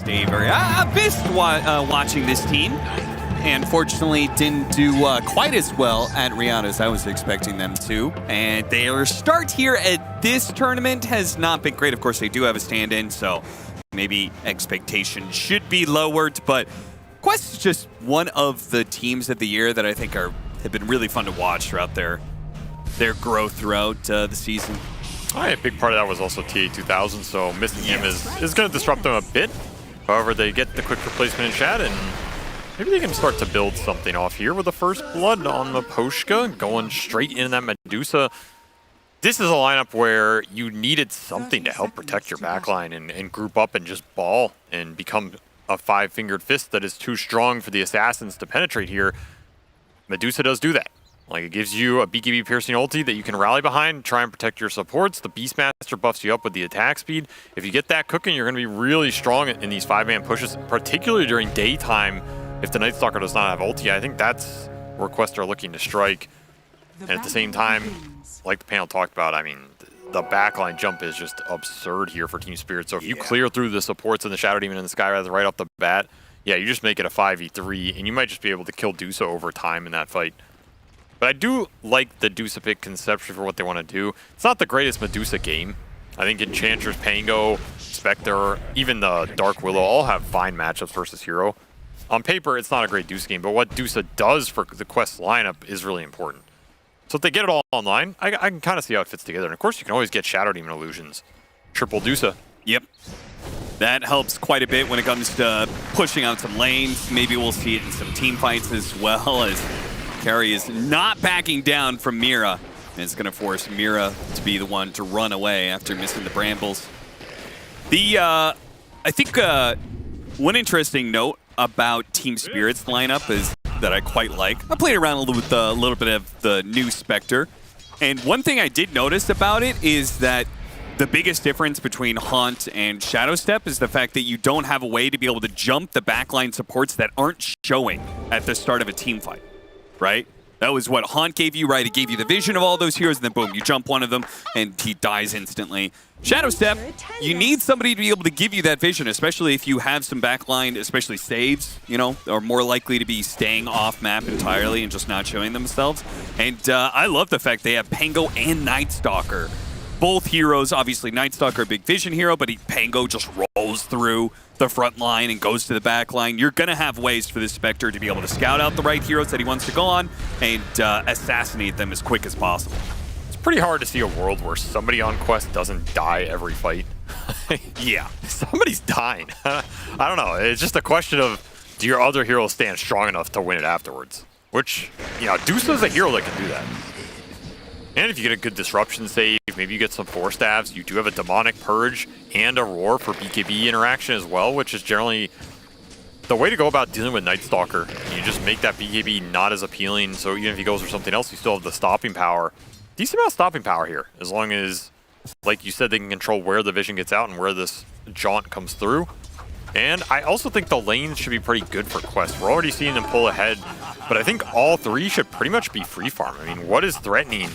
Dave, I missed watching this team, and fortunately didn't do quite as well at Rihanna as I was expecting them to. And their start here at this tournament has not been great. Of course, they do have a stand-in, so maybe expectations should be lowered. But Quest is just one of the teams of the year that I think have been really fun to watch throughout their growth throughout the season. A big part of that was also TA2000, so missing him is going to disrupt them a bit. However, they get the quick replacement in Shad, and maybe they can start to build something off here with the first blood on the Poshka, going straight into that Medusa. This is a lineup where you needed something to help protect your backline and group up and just ball and become a five-fingered fist that is too strong for the Assassins to penetrate here. Medusa does do that. Like, it gives you a BKB piercing ulti that you can rally behind, try and protect your supports. The Beastmaster buffs you up with the attack speed. If you get that cooking, you're going to be really strong in these 5-man pushes, particularly during daytime. If the Night Stalker does not have ulti, I think that's where Quest are looking to strike. And at the same time, like the panel talked about, I mean, the backline jump is just absurd here for Team Spirit. So if you clear through the supports and the Shadow Demon and the Skywrath right off the bat, yeah, you just make it a 5v3, and you might just be able to kill Dusa over time in that fight. But I do like the Dusa pick conceptually for what they want to do. It's not the greatest Medusa game. I think Enchantress, Pango, Spectre, even the Dark Willow all have fine matchups versus Hero. On paper, it's not a great Dusa game, but what Dusa does for the Quest lineup is really important. So if they get it all online, I can kind of see how it fits together. And of course, you can always get Shadow Demon illusions. Triple Dusa. Yep. That helps quite a bit when it comes to pushing out some lanes. Maybe we'll see it in some team fights as well, as Carry is not backing down from Mira, and it's going to force Mira to be the one to run away after missing the brambles. I think one interesting note about Team Spirit's lineup is that I quite like. I played around with a little bit of the new Spectre, and one thing I did notice about it is that the biggest difference between Haunt and Shadow Step is the fact that you don't have a way to be able to jump the backline supports that aren't showing at the start of a team fight. Right? That was what Haunt gave you, right? It gave you the vision of all those heroes, and then boom, you jump one of them, and he dies instantly. Shadow Step, you need somebody to be able to give you that vision, especially if you have some backline, especially saves, you know, are more likely to be staying off map entirely and just not showing themselves. And I love the fact they have Pango and Night Stalker. Both heroes, obviously Night Stalker, a big vision hero, but Pango just rolls through the front line and goes to the back line. You're going to have ways for this Spectre to be able to scout out the right heroes that he wants to go on and assassinate them as quick as possible. It's pretty hard to see a world where somebody on Quest doesn't die every fight. Yeah. Somebody's dying. I don't know. It's just a question of, do your other heroes stand strong enough to win it afterwards? Which, you know, Dusa's a hero that can do that. And if you get a good disruption save, maybe you get some Force Staves, you do have a Demonic Purge and a Roar for BKB interaction as well, which is generally the way to go about dealing with Night Stalker. You just make that BKB not as appealing, so even if he goes for something else, you still have the stopping power. Decent amount of stopping power here, as long as, like you said, they can control where the vision gets out and where this jaunt comes through. And I also think the lanes should be pretty good for Quest. We're already seeing them pull ahead, but I think all three should pretty much be free farm. I mean, what is threatening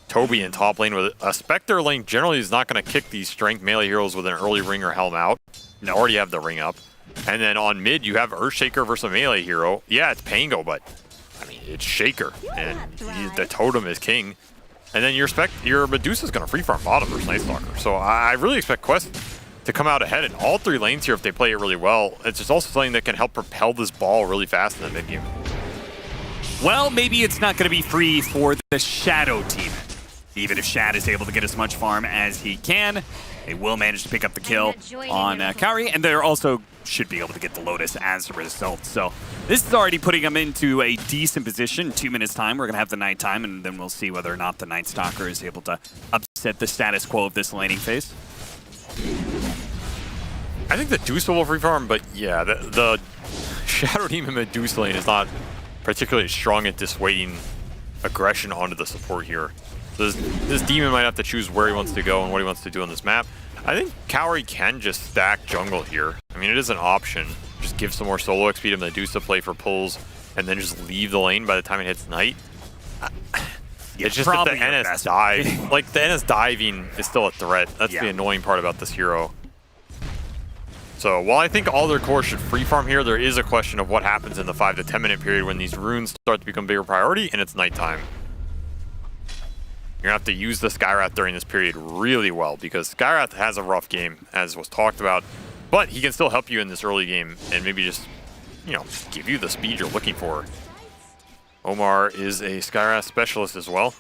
Toby in top lane? With a Spectre lane generally is not going to kick these strength melee heroes with an early ring or helm out. They already have the ring up. And then on mid, you have Earthshaker versus a melee hero. Yeah, it's Pango, but I mean, it's Shaker, and the totem is king. And then your Medusa's going to free farm bottom versus Night Stalker. So I really expect Quest to come out ahead in all three lanes here if they play it really well. It's just also something that can help propel this ball really fast in the mid game. Well, maybe it's not going to be free for the Shadow team. Even if Shad is able to get as much farm as he can, they will manage to pick up the kill on Kairi, and they also should be able to get the Lotus as a result. So this is already putting them into a decent position. In 2 minutes time, we're going to have the night time, and then we'll see whether or not the Night Stalker is able to upset the status quo of this laning phase. I think the Dusa will free farm, but yeah, the Shadow Demon Medusa lane is not particularly strong at dissuading aggression onto the support here. This demon might have to choose where he wants to go and what he wants to do on this map. I think Kaori can just stack jungle here. I mean, it is an option. Just give some more solo XP to Medusa, play for pulls, and then just leave the lane by the time it hits night. It's just that the NS dive, like the NS diving is still a threat. That's the annoying part about this hero. So while I think all their cores should free farm here, there is a question of what happens in the 5 to 10 minute period when these runes start to become a bigger priority and it's nighttime. You're gonna have to use the Skywrath during this period really well because Skywrath has a rough game, as was talked about, but he can still help you in this early game and maybe just, you know, give you the speed you're looking for. Omar is a Skywrath specialist as well.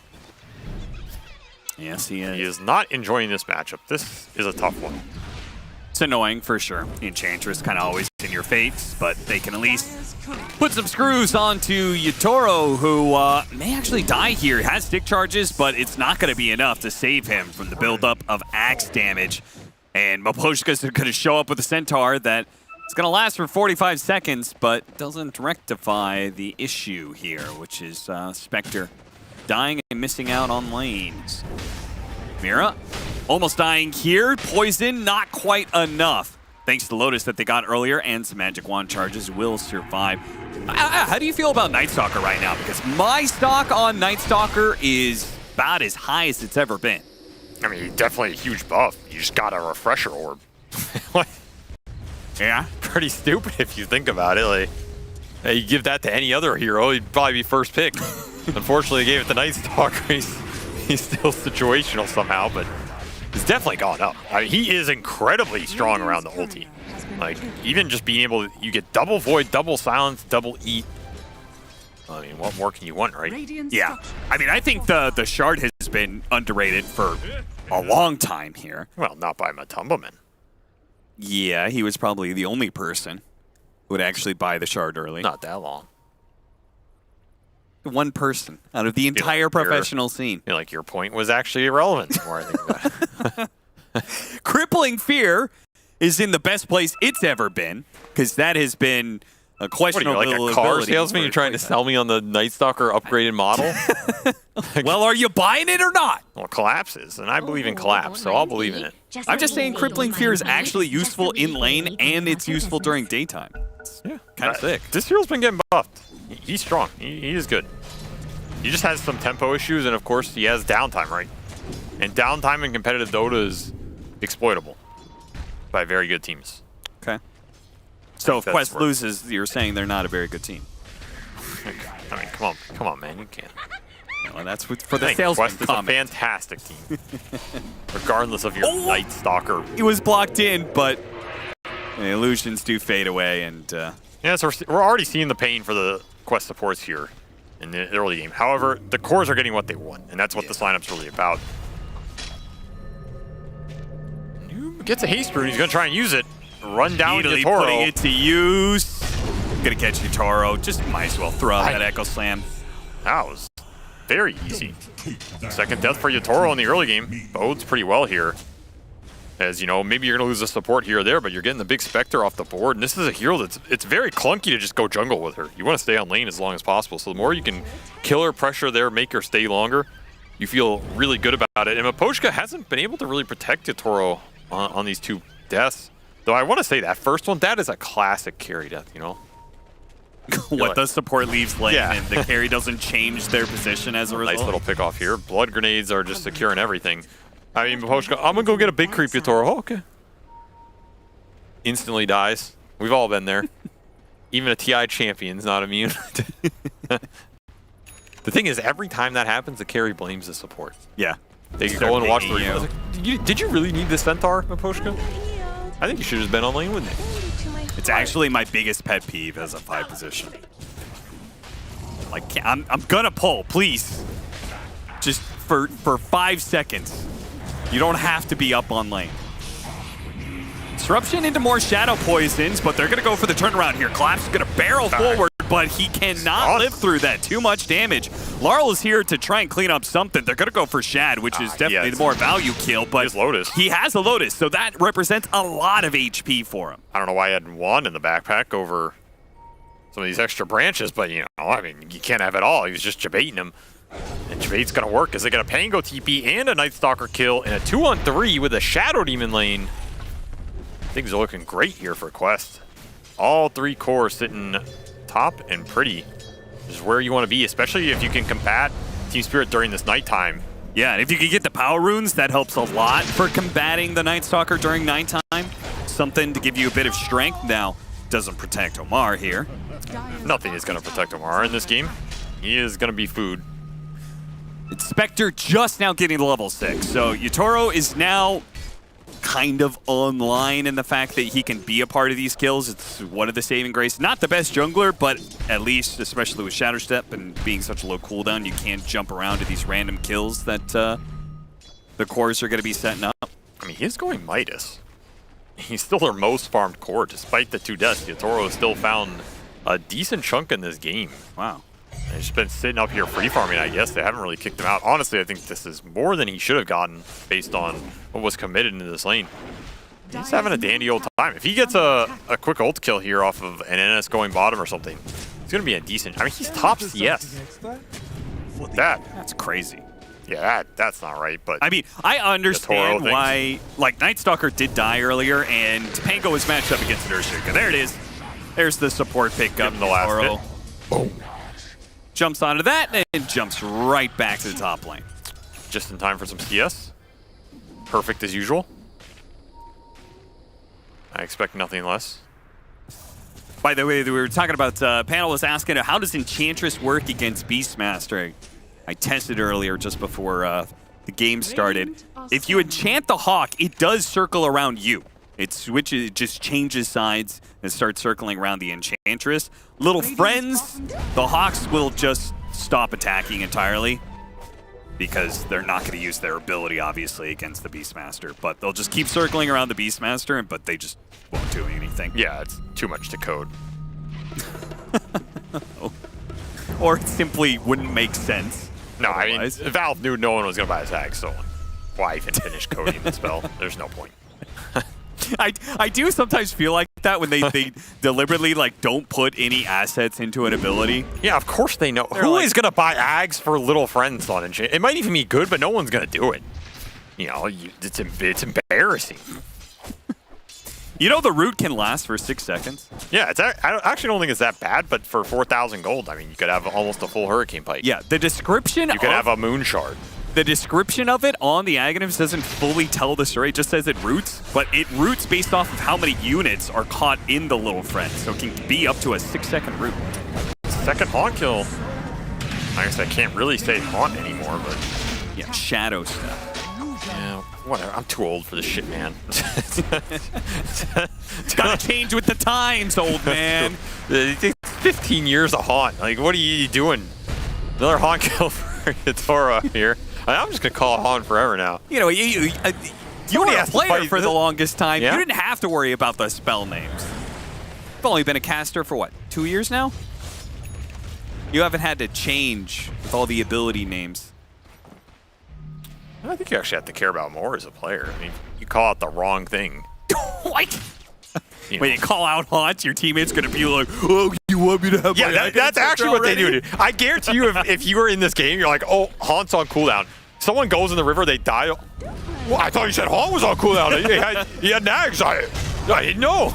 Yes, he is. He is not enjoying this matchup. This is a tough one. It's annoying for sure. Enchantress kind of always in your face, but they can at least put some screws onto Yatoro, who may actually die here. He has stick charges, but it's not going to be enough to save him from the buildup of axe damage. And Miposhka's going to show up with a Centaur that it's going to last for 45 seconds, but doesn't rectify the issue here, which is Spectre dying and missing out on lanes. Mira almost dying here. Poison, not quite enough. Thanks to the Lotus that they got earlier and some Magic Wand charges will survive. How do you feel about Night Stalker right now? Because my stock on Night Stalker is about as high as it's ever been. I mean, definitely a huge buff. You just got a refresher orb. Yeah. Pretty stupid if you think about it. Like, hey, you give that to any other hero, he'd probably be first pick. Unfortunately, they gave it to Night Stalker. He's still situational somehow, but it's definitely gone up. I mean, he is incredibly strong around the ulti. Like, even just being able to, you get double void, double silence, double eat. I mean, what more can you want, right? Yeah. I mean, I think the shard has been underrated for a long time here. Well, not by Matumbaman. Yeah, he was probably the only person who would actually buy the shard early. Not that long. One person out of the entire professional scene. I feel like your point was actually irrelevant the more I think about it. Crippling Fear is in the best place it's ever been, because that has been a questionable What are you, like a car salesman? You're trying to sell me on the Night Stalker upgraded model? Well, are you buying it or not? Well, collapses, and I believe in collapse, so I'll believe in it. I'm just saying Crippling Fear is actually useful in lane, and it's useful during daytime. Yeah, kind of sick. This hero's been getting buffed. He's strong. He is good. He just has some tempo issues, and of course, he has downtime, right? And downtime in competitive Dota is exploitable by very good teams. Okay. So if Quest loses, you're saying they're not a very good team. I mean, come on, man, you can't. Well, that's for the salesman Quest is a fantastic team, regardless of your Night Stalker. He was blocked in, but the illusions do fade away, and yeah, so we're already seeing the pain for the Quest supports here in the early game. However, the cores are getting what they want, and that's what this lineup's really about. Noob gets a haste rune. He's going to try and use it. Run down Yatoro. Yatoro. Putting it to use. Gonna catch Yatoro. Just might as well throw out that Echo Slam. That was very easy. Second death for Yatoro in the early game. Bodes pretty well here. As, you know, maybe you're going to lose a support here or there, but you're getting the big Spectre off the board. And this is a hero it's very clunky to just go jungle with her. You want to stay on lane as long as possible. So the more you can kill her, pressure there, make her stay longer, you feel really good about it. And Miposhka hasn't been able to really protect Yatoro on these two deaths. Though I want to say that first one, that is a classic carry death, you know? What the support leaves lane Yeah. and the carry doesn't change their position as a result. Nice little pick off here. Blood grenades are just securing everything. I mean, Miposhka, I'm going to go get a big creep Yatoro. Oh, okay. Instantly dies. We've all been there. Even a TI champion's not immune. The thing is, every time that happens, the carry blames the support. Yeah. They go and watch the replay. Like, did you really need the Centaur, Miposhka? I think you should have just been on lane with it. It's actually my biggest pet peeve as a 5 position. Like, I'm gonna pull, please. Just for 5 seconds. You don't have to be up on lane. Disruption into more Shadow Poisons, but they're gonna go for the turnaround here. Collapse is gonna barrel forward, but he cannot live through that. Too much damage. Laurel is here to try and clean up something. They're gonna go for Shad, which is definitely the more value kill, but he has a Lotus, so that represents a lot of HP for him. I don't know why he had Wand in the backpack over some of these extra branches, but, you know, I mean, you can't have it all. He was just debating him. And Jabate's going to work as they get a Pango TP and a Night Stalker kill in a 2-on-3 with a Shadow Demon lane. Things are looking great here for Quest. All 3 cores sitting top and pretty. This is where you want to be, especially if you can combat Team Spirit during this nighttime. Yeah, and if you can get the power runes, that helps a lot for combating the Night Stalker during nighttime. something to give you a bit of strength. Now, doesn't protect Omar here. Nothing is going to protect Omar in this game. He is going to be food. It's Spectre just now getting to level 6. So Yatoro is now kind of online in the fact that he can be a part of these kills. It's one of the saving graces. Not the best jungler, but at least, especially with Shadow Step and being such a low cooldown, you can jump around to these random kills that the cores are going to be setting up. I mean, he's going Midas. He's still their most farmed core. Despite the 2 deaths, Yatoro has still found a decent chunk in this game. Wow. And he's been sitting up here free farming, I guess. They haven't really kicked him out. Honestly, I think this is more than he should have gotten based on what was committed into this lane. He's having a dandy old time. If he gets a quick ult kill here off of an NS going bottom or something, it's going to be a decent... I mean, he's top CS. That's crazy. Yeah, that's not right, but... I mean, I understand why... Like, Nightstalker did die earlier, and Pango was matched up against Nursery. There it is. There's the support pickup. The last hit. Boom. Jumps onto that and jumps right back to the top lane. Just in time for some CS. Perfect as usual. I expect nothing less. By the way, we were talking about, panel was asking, how does Enchantress work against Beastmaster? I tested earlier just before the game started. If you enchant the Hawk, it does circle around you. It switches, it just changes sides and starts circling around the Enchantress. Little friends, the Hawks will just stop attacking entirely because they're not going to use their ability, obviously, against the Beastmaster. But they'll just keep circling around the Beastmaster, but they just won't do anything. Yeah, it's too much to code. Or it simply wouldn't make sense. No, otherwise. I mean, Valve knew no one was going to buy a tag, so why even finish coding the spell? There's no point. I do sometimes feel like that when they deliberately like don't put any assets into an ability. Yeah, of course they know. They're Who like, is going to buy Ags for little friends on Enchant? It might even be good, but no one's going to do it. You know, it's embarrassing. You know the root can last for 6 seconds? Yeah, I actually don't think it's that bad, but for 4,000 gold, I mean, you could have almost a full Hurricane Pike. Yeah, the description You could have a Moon Shard. The description of it on the Aghanims doesn't fully tell the story. It just says it roots, but it roots based off of how many units are caught in the little friend. So it can be up to a 6-second root. Second Haunt kill. I guess I can't really say Haunt anymore, but... Yeah, Shadow Step. Yeah, whatever. I'm too old for this shit, man. Gotta change with the times, old man. It's 15 years of Haunt. Like, what are you doing? Another Haunt kill for Yatoro here. I'm just going to call it Haunt forever now. You know, you were a player for the longest time. Yeah? You didn't have to worry about the spell names. You've only been a caster for, what, 2 years now? You haven't had to change with all the ability names. I think you actually have to care about more as a player. I mean, you call out the wrong thing. What? You When know. you call out Haunt, your teammate's going to be like, oh, you want me to have my that's actually what they do. I guarantee you, if you were in this game, you're like, oh, Haunt's on cooldown. Someone goes in the river, they die. Well, I thought you said Haunt was on cooldown. He had nags. I didn't know.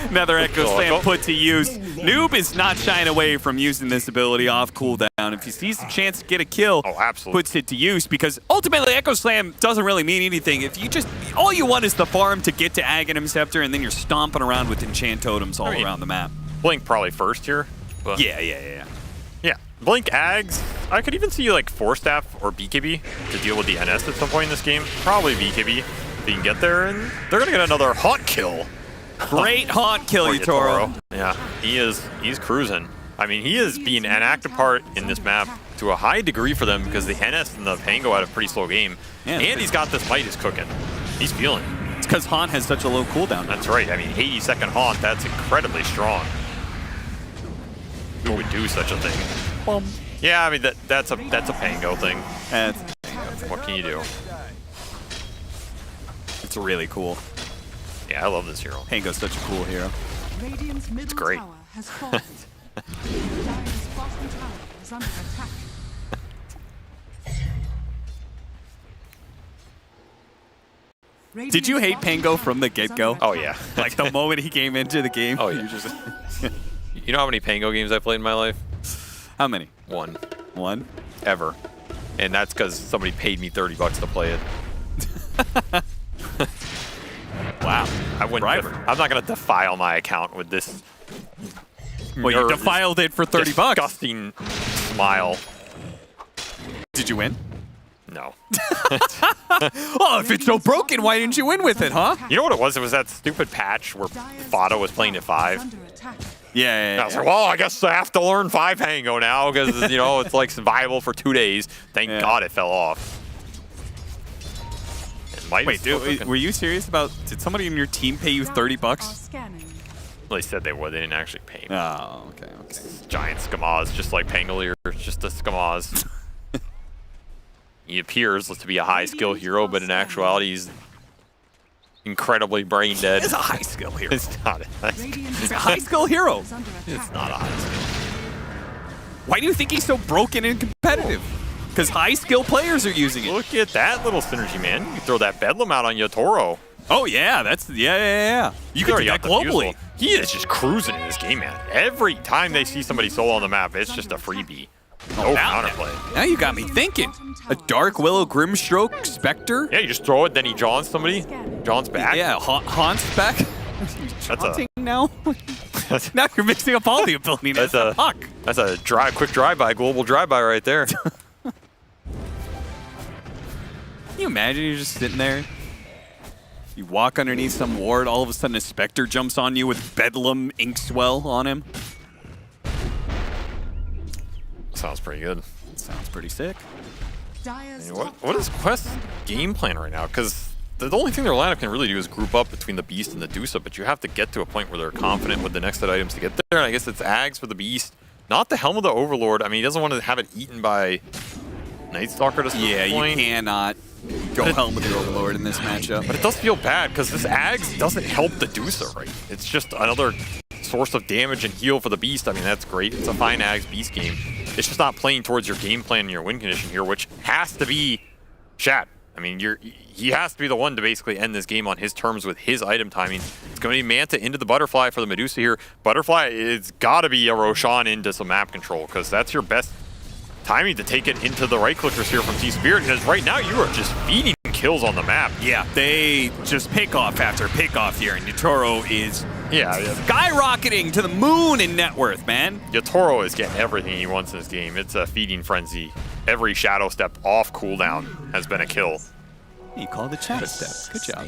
Another Echo Slam put to use. Noob is not shying away from using this ability off cooldown. If he sees a chance to get a kill, puts it to use, because ultimately Echo Slam doesn't really mean anything. If you just, all you want is the farm to get to Aghanim Scepter, and then you're stomping around with enchant totems all around the map. Blink probably first here. But Yeah. Blink Ags. I could even see like Force Staff or BKB to deal with the NS at some point in this game. Probably BKB if you can get there, and they're gonna get another Haunt kill. Great Haunt kill, Yatoro. Yeah, he's cruising. I mean, he is being an active part in this map to a high degree for them because the NS and the Pango had a pretty slow game. Yeah, and he's got this Midas cooking. He's feeling it. It's because Haunt has such a low cooldown. That's right. I mean, 80-second Haunt, that's incredibly strong. Who would do such a thing? Yeah, I mean, that's a Pango thing. What can you do? It's really cool. Yeah, I love this hero. Pango's such a cool hero. It's great. Did you hate Pango from the get-go? Oh, yeah. Like the moment he came into the game? Oh, yeah. You know how many Pango games I played in my life? How many? One. One? Ever. And that's because somebody paid me $30 to play it. Wow. I wouldn't. I'm not gonna defile my account with this. Well, you defiled it for 30 bucks. Disgusting smile. Did you win? No. Oh, if it's so broken, why didn't you win with it, huh? You know what it was? It was that stupid patch where Fado was playing at 5. Yeah. I was like, well, I guess I have to learn 5 Hango now because, you know, it's like survival for 2 days. Thank God it fell off. Wait, dude, were you serious about, did somebody in your team pay you 30 bucks? Well, they said they would. They didn't actually pay me. Oh, okay. Giant Skamaz, just like Pangolier, just a Skamaz. He appears to be a high-skill hero, but in actuality, he's incredibly brain-dead. It's a high-skill hero. It's not It's a high-skill hero. It's not a high-skill. Why do you think he's so broken and competitive? Because high-skill players are using it. Look at that little synergy, man. You can throw that Bedlam out on Yotoro. Oh, yeah. That's, yeah. You can do that globally. He is just cruising in this game, man. Every time they see somebody solo on the map, it's just a freebie. No counterplay. Now you got me thinking. A Dark Willow Grimstroke Spectre? Yeah, you just throw it, then he jaws somebody. Jaws back. Yeah, Haunts back. That's now? Now you're mixing up all the abilities. That's a quick drive-by, global drive-by right there. Can you imagine you're just sitting there? You walk underneath some ward, all of a sudden a Spectre jumps on you with Bedlam Inkswell on him. Sounds pretty good. Sounds pretty sick. What is Quest's game plan right now? Because the only thing their lineup can really do is group up between the Beast and the Dusa, but you have to get to a point where they're confident with the next set items to get there, and I guess it's Ags for the Beast. Not the Helm of the Overlord. I mean, he doesn't want to have it eaten by Night Stalker to some point. You cannot go Helm of the Overlord in this matchup. But it does feel bad, because this Ags doesn't help the Dusa, right? It's just another source of damage and heal for the Beast. I mean, that's great. It's a fine Ags Beast game. It's just not playing towards your game plan and your win condition here, which has to be Shat. I mean, he has to be the one to basically end this game on his terms with his item timing. It's going to be Manta into the Butterfly for the Medusa here. Butterfly, it's got to be a Roshan into some map control, because that's your best timing to take it into the right clickers here from T-Spirit, because right now you are just feeding kills on the map. Yeah, they just pick off after pick off here, and Yotoro is skyrocketing to the moon in net worth, man. Yotoro is getting everything he wants in this game. It's a feeding frenzy. Every shadow step off cooldown has been a kill. You called it shadow step. Good job.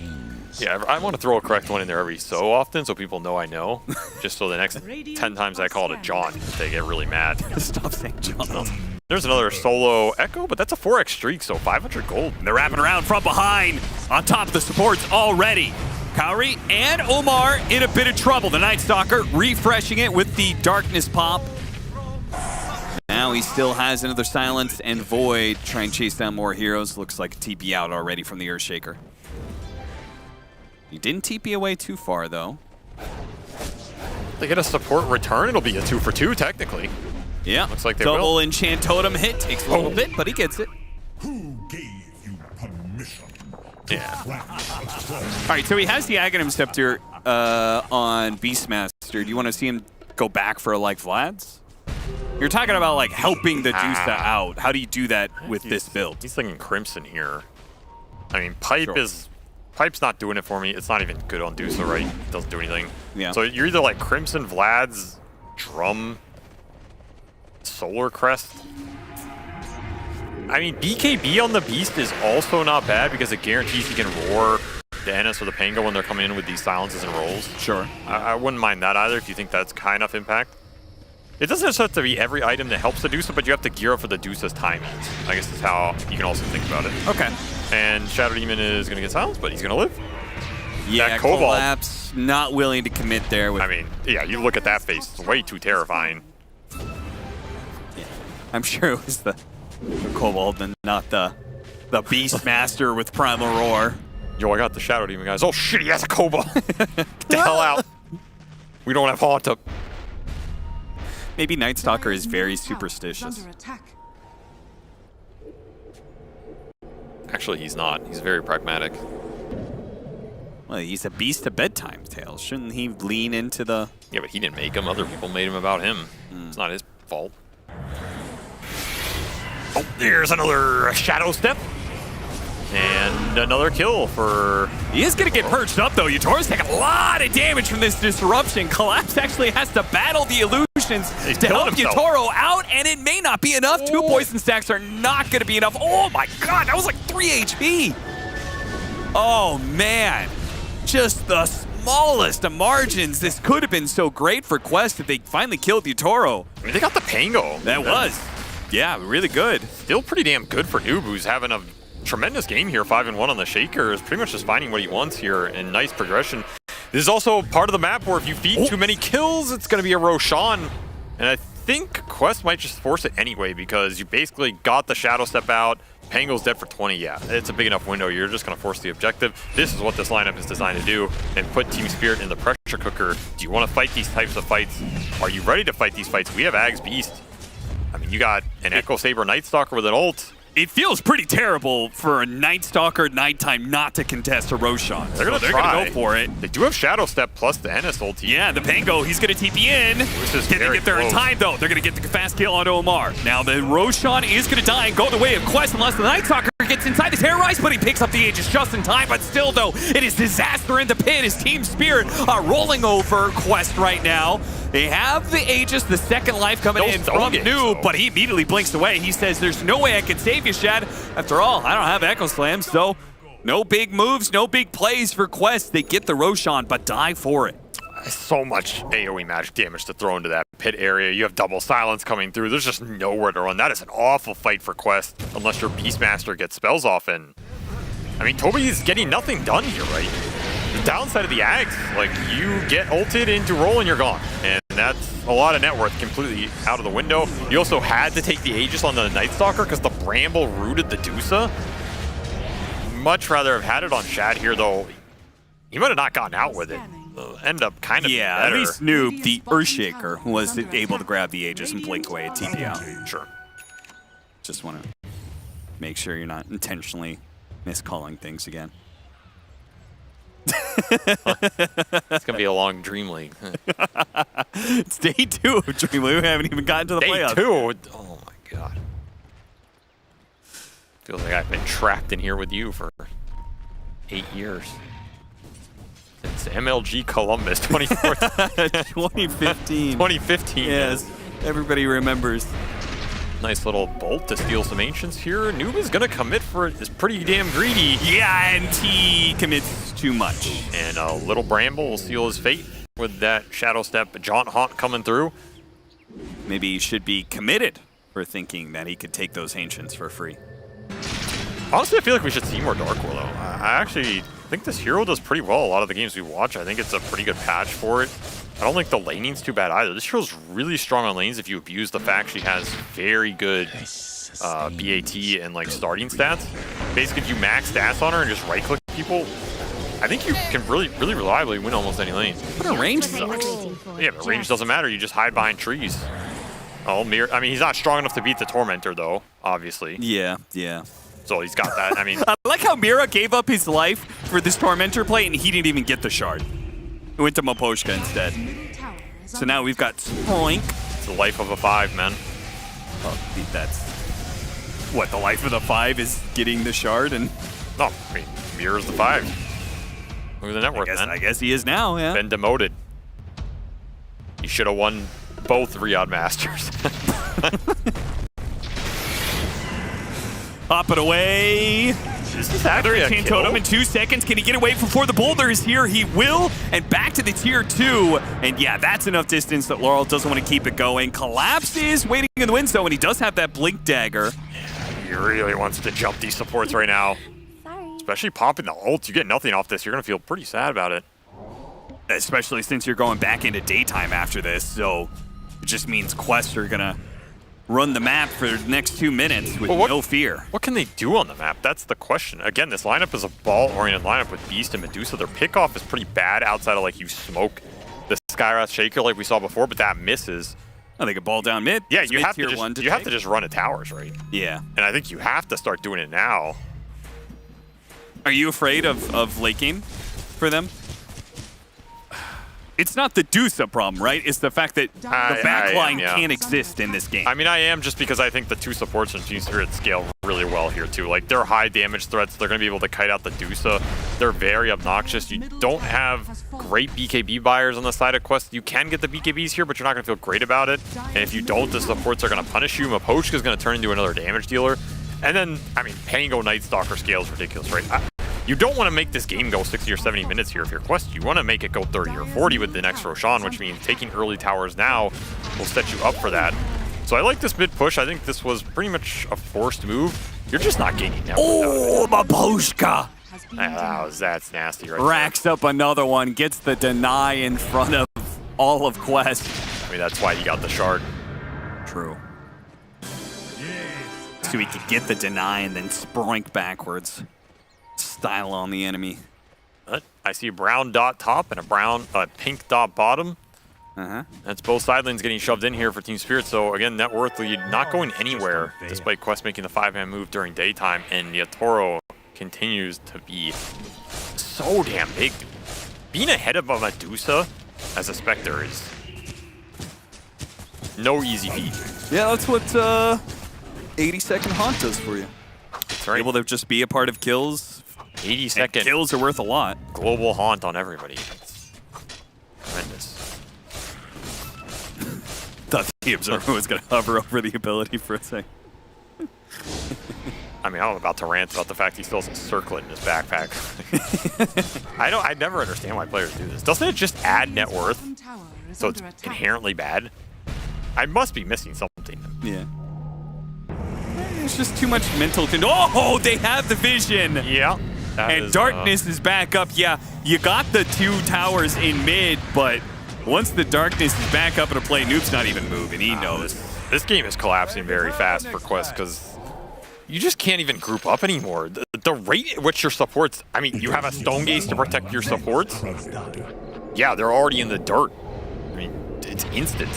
Yeah, I want to throw a correct one in there every so often so people know I know. Just so the next 10 times I call it a John, they get really mad. Stop saying John. There's another solo Echo, but that's a 4x streak, so 500 gold. And they're wrapping around from behind. On top of the supports already. Kaori and Omar in a bit of trouble. The Night Stalker refreshing it with the Darkness Pop. Now he still has another Silence and Void. Try and chase down more heroes. Looks like a TP out already from the Earthshaker. He didn't TP away too far, though. They get a support return, it'll be a 2 for 2, technically. Yeah. Looks like they Double will. Enchant Totem hit. Takes a little bit, but he gets it. Who gave you permission? Yeah. All right, so he has the Aghanim Scepter on Beastmaster. Do you want to see him go back for like Vlad's? You're talking about like helping the Dusa out. How do you do that with this build? He's thinking Crimson here. I mean, Pipe's not doing it for me. It's not even good on Dusa, right? It doesn't do anything. Yeah. So you're either like Crimson, Vlad's, Drum, Solar Crest. I mean, BKB on the Beast is also not bad because it guarantees he can roar the NS or the Pango when they're coming in with these silences and rolls. Sure. I wouldn't mind that either if you think that's high enough impact. It doesn't necessarily have to be every item that helps the Dusa, but you have to gear up for the Dusa's timings. I guess is how you can also think about it. Okay. And Shadow Demon is going to get silenced, but he's going to live. Yeah, that Cobalt, Collapse, not willing to commit there. With I mean, yeah, you look at that face. It's way too terrifying. Yeah. I'm sure it was the Cobalt and not the Beastmaster with Primal Roar. Yo, I got the Shadow Demon, guys. Oh, shit, he has a Cobalt. Get the hell out. We don't have Haunt up. Maybe Night Stalker is very superstitious. Actually, he's not. He's very pragmatic. Well, he's a beast to bedtime, Tails. Shouldn't he lean into the... Yeah, but he didn't make him. Other people made him about him. It's not his fault. Oh, there's another Shadow Step. And another kill for... He is going to get perched up, though. Yutoro's taking a lot of damage from this disruption. Collapse actually has to battle the illusions to help Yutoro out, and it may not be enough. Two poison stacks are not going to be enough. Oh my god, that was like 3 HP. Oh man, just the smallest of margins. This could have been so great for Quest if they finally killed Yutoro. I mean, they got the Pango. That was, yeah, really good. Still pretty damn good for Noob, who's having a tremendous game here. 5-1 on the Shaker, is pretty much just finding what he wants here, and nice progression. This is also part of the map where if you feed too many kills, it's going to be a Roshan. And I think Quest might just force it anyway, because you basically got the Shadow Step out. Pango's dead for 20, yeah. It's a big enough window. You're just going to force the objective. This is what this lineup is designed to do, and put Team Spirit in the pressure cooker. Do you want to fight these types of fights? Are you ready to fight these fights? We have Ags Beast. I mean, you got an Echo Saber Night Stalker with an ult. It feels pretty terrible for a Night Stalker nighttime not to contest a Roshan. They're going to go for it. They do have Shadow Step plus the Ennis ulti. Yeah, the Pango, he's going to TP in. Can they get there in time, though? They're going to get the fast kill onto Omar. Now, the Roshan is going to die and go the way of Quest unless the Night Stalker gets inside the terrorize, but he picks up the Aegis just in time. But still, though, it is disaster in the pit as Team Spirit are rolling over Quest right now. They have the Aegis, the second life coming in from Noob, but he immediately blinks away. He says, there's no way I can save you, Shad. After all, I don't have Echo Slam, so no big moves, no big plays for Quest. They get the Roshan, but die for it. So much AoE magic damage to throw into that pit area. You have double silence coming through. There's just nowhere to run. That is an awful fight for Quest, unless your Beastmaster gets spells off. And I mean, Toby is getting nothing done here, right? The downside of the Ags, like, you get ulted into roll and you're gone. And that's a lot of net worth completely out of the window. You also had to take the Aegis on the Night Stalker because the Bramble rooted the Dusa. Much rather have had it on Shad here, though. He might have not gotten out with it. End up kind of better. At least Noob, the Earthshaker, was able to grab the Aegis and blink away at TP out. Sure. Just want to make sure you're not intentionally miscalling things again. It's going to be a long DreamLeague. It's day 2 of DreamLeague. We haven't even gotten to the playoffs. Day 2? Oh my god. Feels like I've been trapped in here with you for 8 years. Since MLG Columbus 2014. 2015. 2015. Yes, everybody remembers. Nice little bolt to steal some Ancients here. Noob is going to commit for it. Is pretty damn greedy. Yeah, and he commits too much. And a little Bramble will seal his fate with that Shadow Step Jaunt Haunt coming through. Maybe he should be committed for thinking that he could take those Ancients for free. Honestly, I feel like we should see more Dark Willow. I actually think this hero does pretty well a lot of the games we watch. I think it's a pretty good patch for it. I don't think the laning's too bad either. This hero's really strong on lanes if you abuse the fact she has very good BAT and like starting stats. Basically, if you max stats on her and just right-click people, I think you can really reliably win almost any lane. But her range sucks. Yeah, but range doesn't matter. You just hide behind trees. Oh, Mir. I mean, he's not strong enough to beat the Tormentor, though, obviously. Yeah, yeah. So he's got that. I mean, I like how Mira gave up his life for this Tormentor play, and he didn't even get the shard. He went to Maposhka instead. So now we've got Spoink. It's the life of a 5, man. Well, that's what the life of the 5 is, getting the shard, and no, I mean, Mira's the 5. Look at the network, man. I guess he is now. Yeah. Been demoted. He should have won both Riyadh Masters. Hop it away. This is actually a kill. Totem in 2 seconds. Can he get away before the boulder is here? He will. And back to the tier 2. And yeah, that's enough distance that Laurel doesn't want to keep it going. Collapse is waiting in the wind zone, and he does have that blink dagger. He really wants to jump these supports right now. Especially popping the ult. You get nothing off this. You're going to feel pretty sad about it. Especially since you're going back into daytime after this. So it just means quests are going to run the map for the next 2 minutes with no fear. What can they do on the map? That's the question. Again, this lineup is a ball-oriented lineup with Beast and Medusa. Their pickoff is pretty bad outside of, like, you smoke the Skywrath Shaker like we saw before, but that misses. Oh, they could ball down mid. Yeah, you have to just run at towers, right? Yeah. And I think you have to start doing it now. Are you afraid of late game for them? It's not the Dusa problem, right? It's the fact that the backline can't exist in this game. I mean, I am just because I think the 2 supports from Team Spirit scale really well here, too. Like, they're high damage threats. They're going to be able to kite out the Dusa. They're very obnoxious. You don't have great BKB buyers on the side of Quest. You can get the BKBs here, but you're not going to feel great about it. And if you don't, the supports are going to punish you. Mapochka is going to turn into another damage dealer. And then, I mean, Pango Night Stalker scale is ridiculous, right? You don't want to make this game go 60 or 70 minutes here if you're Quest. You want to make it go 30 or 40 with the next Roshan, which means taking early towers now will set you up for that. So I like this mid push. I think this was pretty much a forced move. You're just not gaining now. Oh, Mapochka! That's nasty right Racks up another one, gets the deny in front of all of Quest. I mean, that's why he got the shard. True. So he could get the deny and then sproink backwards. Style on the enemy. But I see a brown dot top and a pink dot bottom. That's both side lanes getting shoved in here for Team Spirit. So again, net worth lead not going anywhere despite Quest making the 5-man move during daytime. And Yatoro continues to be so damn big. Being ahead of a Medusa as a Spectre is no easy feat. Yeah, that's what 80-second haunt does for you. That's right. Able to just be a part of kills. 80-second kills are worth a lot. Global haunt on everybody. It's tremendous. Thought the observer was going to hover over the ability for a second. I mean, I'm about to rant about the fact he still has a circlet in his backpack. I never understand why players do this. Doesn't it just add net worth? So it's inherently bad? I must be missing something. Yeah. It's just too much mental control. Oh, they have the vision. Yeah. And darkness is back up. Yeah, you got the 2 towers in mid, but once the darkness is back up in a play, Noob's not even moving. He knows. This game is collapsing very fast for Quest because you just can't even group up anymore. The rate at which your supports, I mean, you have a Stone Gaze to protect your supports. Yeah, they're already in the dirt. I mean, it's instant.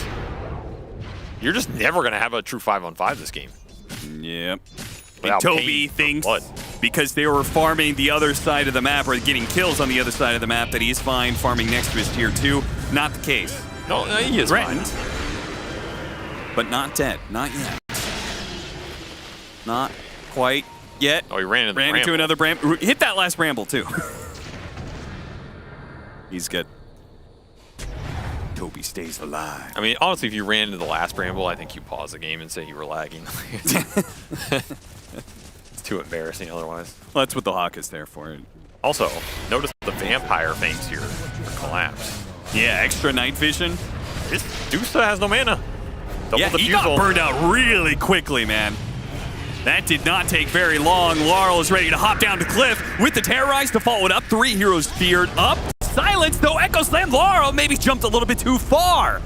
You're just never going to have a true 5-on-5 this game. Yep. And Toby thinks because they were farming the other side of the map or getting kills on the other side of the map that he's fine farming next to his tier 2. Not the case. No, he is fine. But not dead. Not yet. Not quite yet. Oh, he ran into another bramble. Hit that last bramble, too. He's good. Toby stays alive. I mean, honestly, if you ran into the last bramble, I think you pause the game and say you were lagging. It's too embarrassing otherwise. Well, that's what the Hawk is there for. Also, notice the vampire things here for collapse. Yeah, extra night vision. This Dusa has no mana. He got burned out really quickly, man. That did not take very long. Laurel is ready to hop down to Cliff with the Terrorize to follow it up. 3 heroes feared up. Silence, though. Echo Slam. Laurel maybe jumped a little bit too far.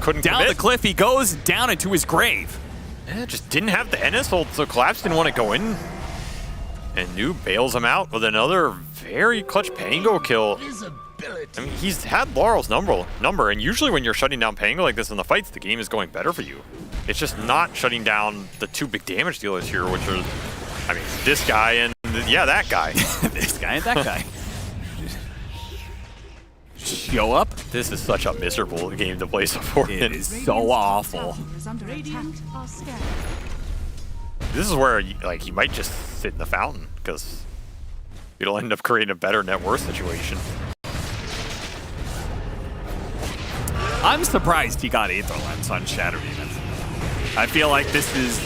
Couldn't down the cliff he goes, down into his grave. Yeah, just didn't have the NS ult, so Collapse didn't want to go in. And Noob bails him out with another very clutch Pango kill. I mean, he's had Laurel's number, and usually when you're shutting down Pango like this in the fights, the game is going better for you. It's just not shutting down the 2 big damage dealers here, which are, I mean, this guy and, yeah, that guy. This guy and that guy. Show up. This is such a miserable game to play support in. It is so awful. This is where, like, you might just sit in the fountain, because it'll end up creating a better net worth situation. I'm surprised he got Aether Lens on Shattered Demons. I feel like this is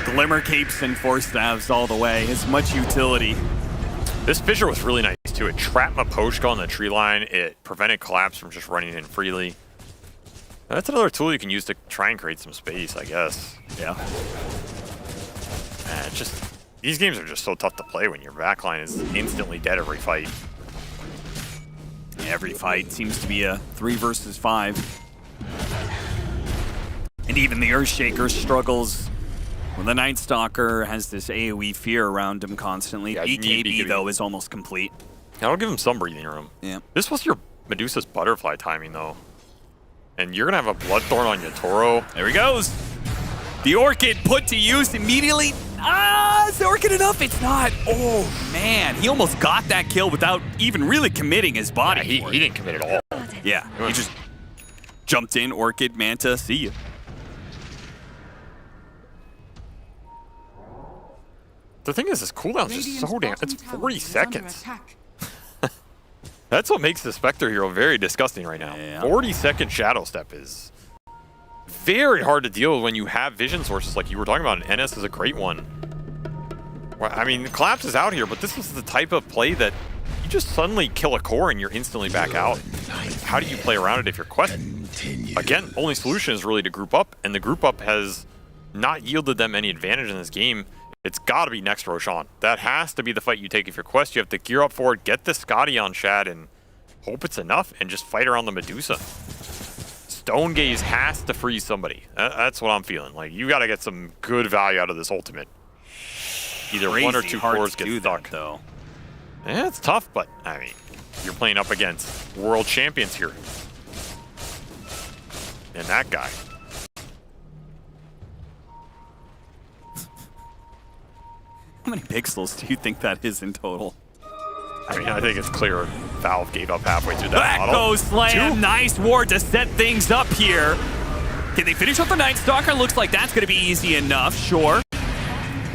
Glimmer Capes and Force Staves all the way. As much utility. This fissure was really nice too. It trapped Mapochka on the tree line. It prevented Collapse from just running in freely. That's another tool you can use to try and create some space, I guess. Yeah. Man, it's just, these games are just so tough to play when your backline is instantly dead every fight. Every fight seems to be a 3 versus 5. And even the Earthshaker struggles. Well, the Night Stalker has this AoE fear around him constantly. Yeah, BKB, though, is almost complete. That'll give him some breathing room. Yeah. This was your Medusa's butterfly timing, though. And you're going to have a Bloodthorn on Yatoro. There he goes. The Orchid put to use immediately. is the Orchid enough? It's not. Oh, man. He almost got that kill without even really committing his body. Yeah, he didn't commit at all. Yeah, he just jumped in, Orchid, Manta, see you. The thing is, this cooldown is just so damn... It's 40 seconds. That's what makes the Spectre hero very disgusting right now. Yeah. 40-second Shadow Step is very hard to deal with when you have vision sources like you were talking about, and NS is a great one. Well, I mean, Collapse is out here, but this is the type of play that you just suddenly kill a core and you're instantly back out. How do you play around it if you're Quest? Again, only solution is really to group up, and the group up has not yielded them any advantage in this game. It's got to be next Roshan. That has to be the fight you take if you're Quest. You have to gear up for it, get the Scotty on Shad, and hope it's enough, and just fight around the Medusa. Stone Gaze has to freeze somebody. That's what I'm feeling. Like, you got to get some good value out of this ultimate. Either one or two cores get stuck. Though. Yeah, it's tough, but, I mean, you're playing up against world champions here. And that guy. How many pixels do you think that is in total? I mean, I think it's clear Valve gave up halfway through that Back model. goes Slam. Two. Nice ward to set things up here. Can they finish off the Night Stalker? Looks like that's going to be easy enough, sure.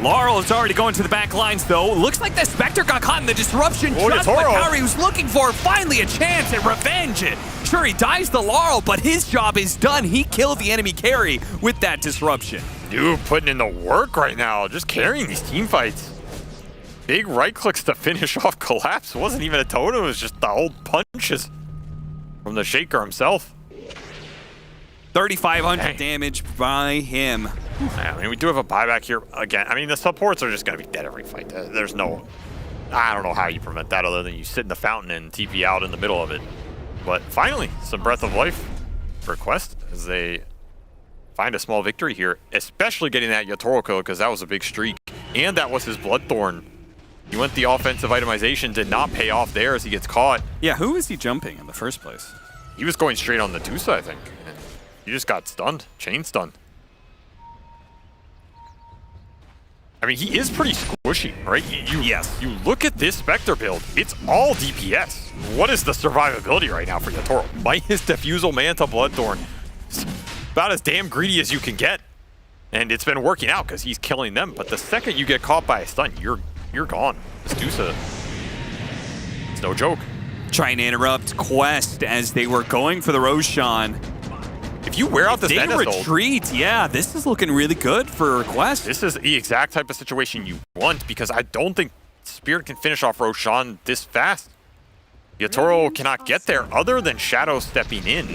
Laurel is already going to the back lines, though. Looks like the Spectre got caught in the disruption. Just what Kyrie was looking for. Finally a chance at revenge. Sure, he dies the Laurel, but his job is done. He killed the enemy carry with that disruption. Dude, putting in the work right now, just carrying these team fights. Big right clicks to finish off Collapse. It wasn't even a totem, it was just the old punches from the Shaker himself. 3,500 damage by him. I mean, we do have a buyback here again. I mean, the supports are just going to be dead every fight. There's no... I don't know how you prevent that other than you sit in the fountain and TP out in the middle of it. But finally, some Breath of Life for Quest as they find a small victory here, especially getting that Yatoro kill because that was a big streak. And that was his Bloodthorn. He went the offensive itemization, did not pay off there as he gets caught. Yeah, who is he jumping in the first place? He was going straight on the Tusa, I think. And he just got stunned, chain stunned. I mean, he is pretty squishy, right? Yes. You look at this Spectre build, it's all DPS. What is the survivability right now for Yatoro? Minus Diffusal Manta Bloodthorn. It's about as damn greedy as you can get. And it's been working out because he's killing them. But the second you get caught by a stun, you're gone. This Tusa, it's no joke. Trying to interrupt Quest as they were going for the Roshan. If you wear out this They Menace retreat, yeah, this is looking really good for Quest. This is the exact type of situation you want because I don't think Spirit can finish off Roshan this fast. Yatoro cannot get there other than Shadow stepping in.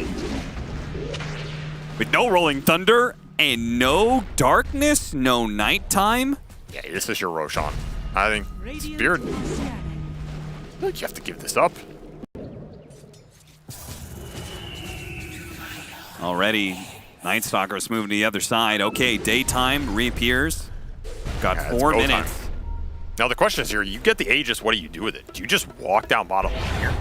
With no Rolling Thunder and no darkness, no nighttime. Yeah, this is your Roshan. I think Spirit, you have to give this up. Already, Night Stalker's moving to the other side. Okay, daytime reappears. Got 4 minutes. Time. Now the question is here, you get the Aegis, what do you do with it? Do you just walk down bottom lane here?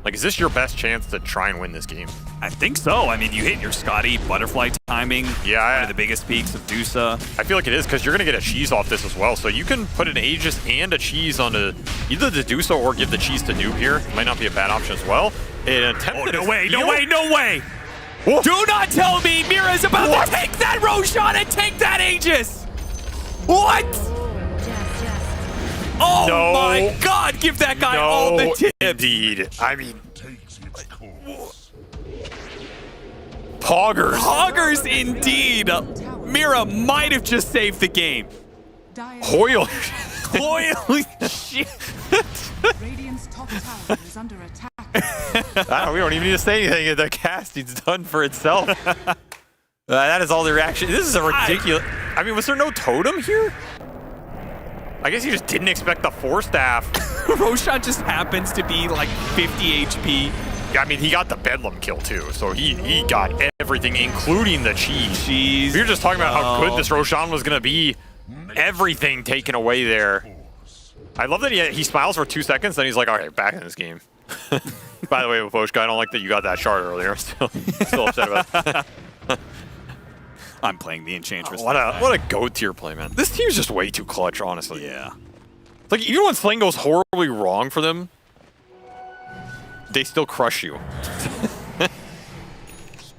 Like, is this your best chance to try and win this game? I think so. I mean, you hit your Scotty, butterfly timing. Yeah. One of the biggest peaks of Dusa. I feel like it is because you're going to get a cheese off this as well. So you can put an Aegis and a cheese onto either the Dusa or give the cheese to Noob here. Might not be a bad option as well. No way, no way, no way! Whoa. Do not tell me Mira's about to take that Roshan and take that Aegis! What? Oh no, my God, give that guy all the tips. Indeed. I mean, Poggers. Poggers indeed. Mira might have just saved the game. Hoyle. Holy shit. Radiant's top tower is under attack. We don't even need to say anything. The casting's done for itself. That is all the reaction. This is a ridiculous... I mean, was there no totem here? I guess you just didn't expect the 4-staff. Roshan just happens to be like 50 HP. I mean, he got the Bedlam kill too, so he got everything, including the cheese. We were just talking about how good this Roshan was going to be. Everything taken away there. I love that he smiles for 2 seconds, then he's like, all right, back in this game. By the way, Voshka, I don't like that you got that shard earlier. I'm still upset about that. I'm playing the Enchantress. What a GOAT tier play, man. This team's just way too clutch, honestly. Yeah. Like, even when Sling goes horribly wrong for them, they still crush you.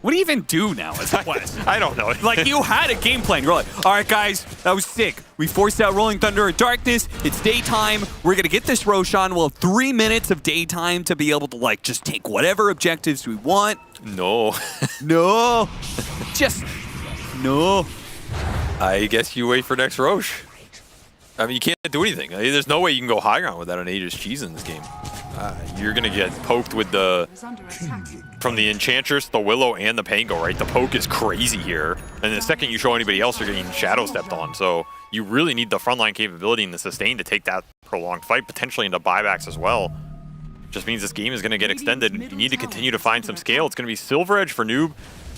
What do you even do now as a West? I don't know. Like, you had a game plan. You're like, all right, guys, that was sick. We forced out Rolling Thunder and Darkness. It's daytime. We're going to get this Roshan. We'll have 3 minutes of daytime to be able to, like, just take whatever objectives we want. No. No. Just, no. I guess you wait for next Roche. I mean, you can't do anything. There's no way you can go high ground without an Aegis cheese in this game. You're going to get poked with the... Is under attack. From the Enchantress, the Willow, and the Pango, right? The poke is crazy here. And the second you show anybody else, you're getting shadow stepped on. So you really need the frontline capability and the sustain to take that prolonged fight, potentially into buybacks as well. Just means this game is going to get extended. You need to continue to find some scale. It's going to be Silver Edge for Noob.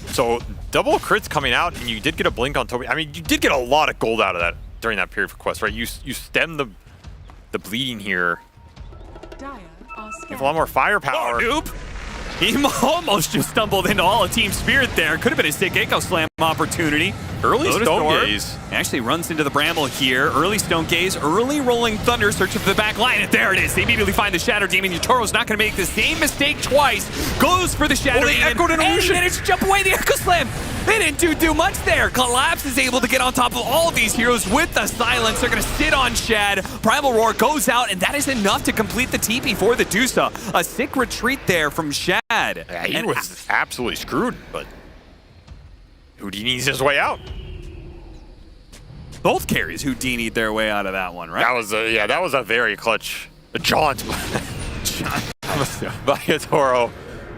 So double crits coming out, and you did get a blink on Toby. I mean, you did get a lot of gold out of that during that period for Quest, right? You stem the bleeding here. Dire are You scared. have a lot more firepower. Oh, Noob. He almost just stumbled into all of Team Spirit there. Could have been a sick Echo Slam opportunity. Early Lotus Stone Orb Gaze. actually runs into the Bramble here. Early Stone Gaze, early Rolling Thunder, searching for the back line, and there it is. They immediately find the Shadow Demon. Yatoro's not going to make the same mistake twice. Goes for the Shadow they Demon. echoed an and illusion. he managed to jump away the Echo Slam. They didn't do much there. Collapse is able to get on top of all of these heroes with the silence. They're going to sit on Shad. Primal Roar goes out, and that is enough to complete the TP for the Dusa. A sick retreat there from Shad. Yeah, he And was absolutely screwed, but Houdini's his way out. both carries Houdini'd their way out of that one, right? That was a very clutch jaunt by Yatoro.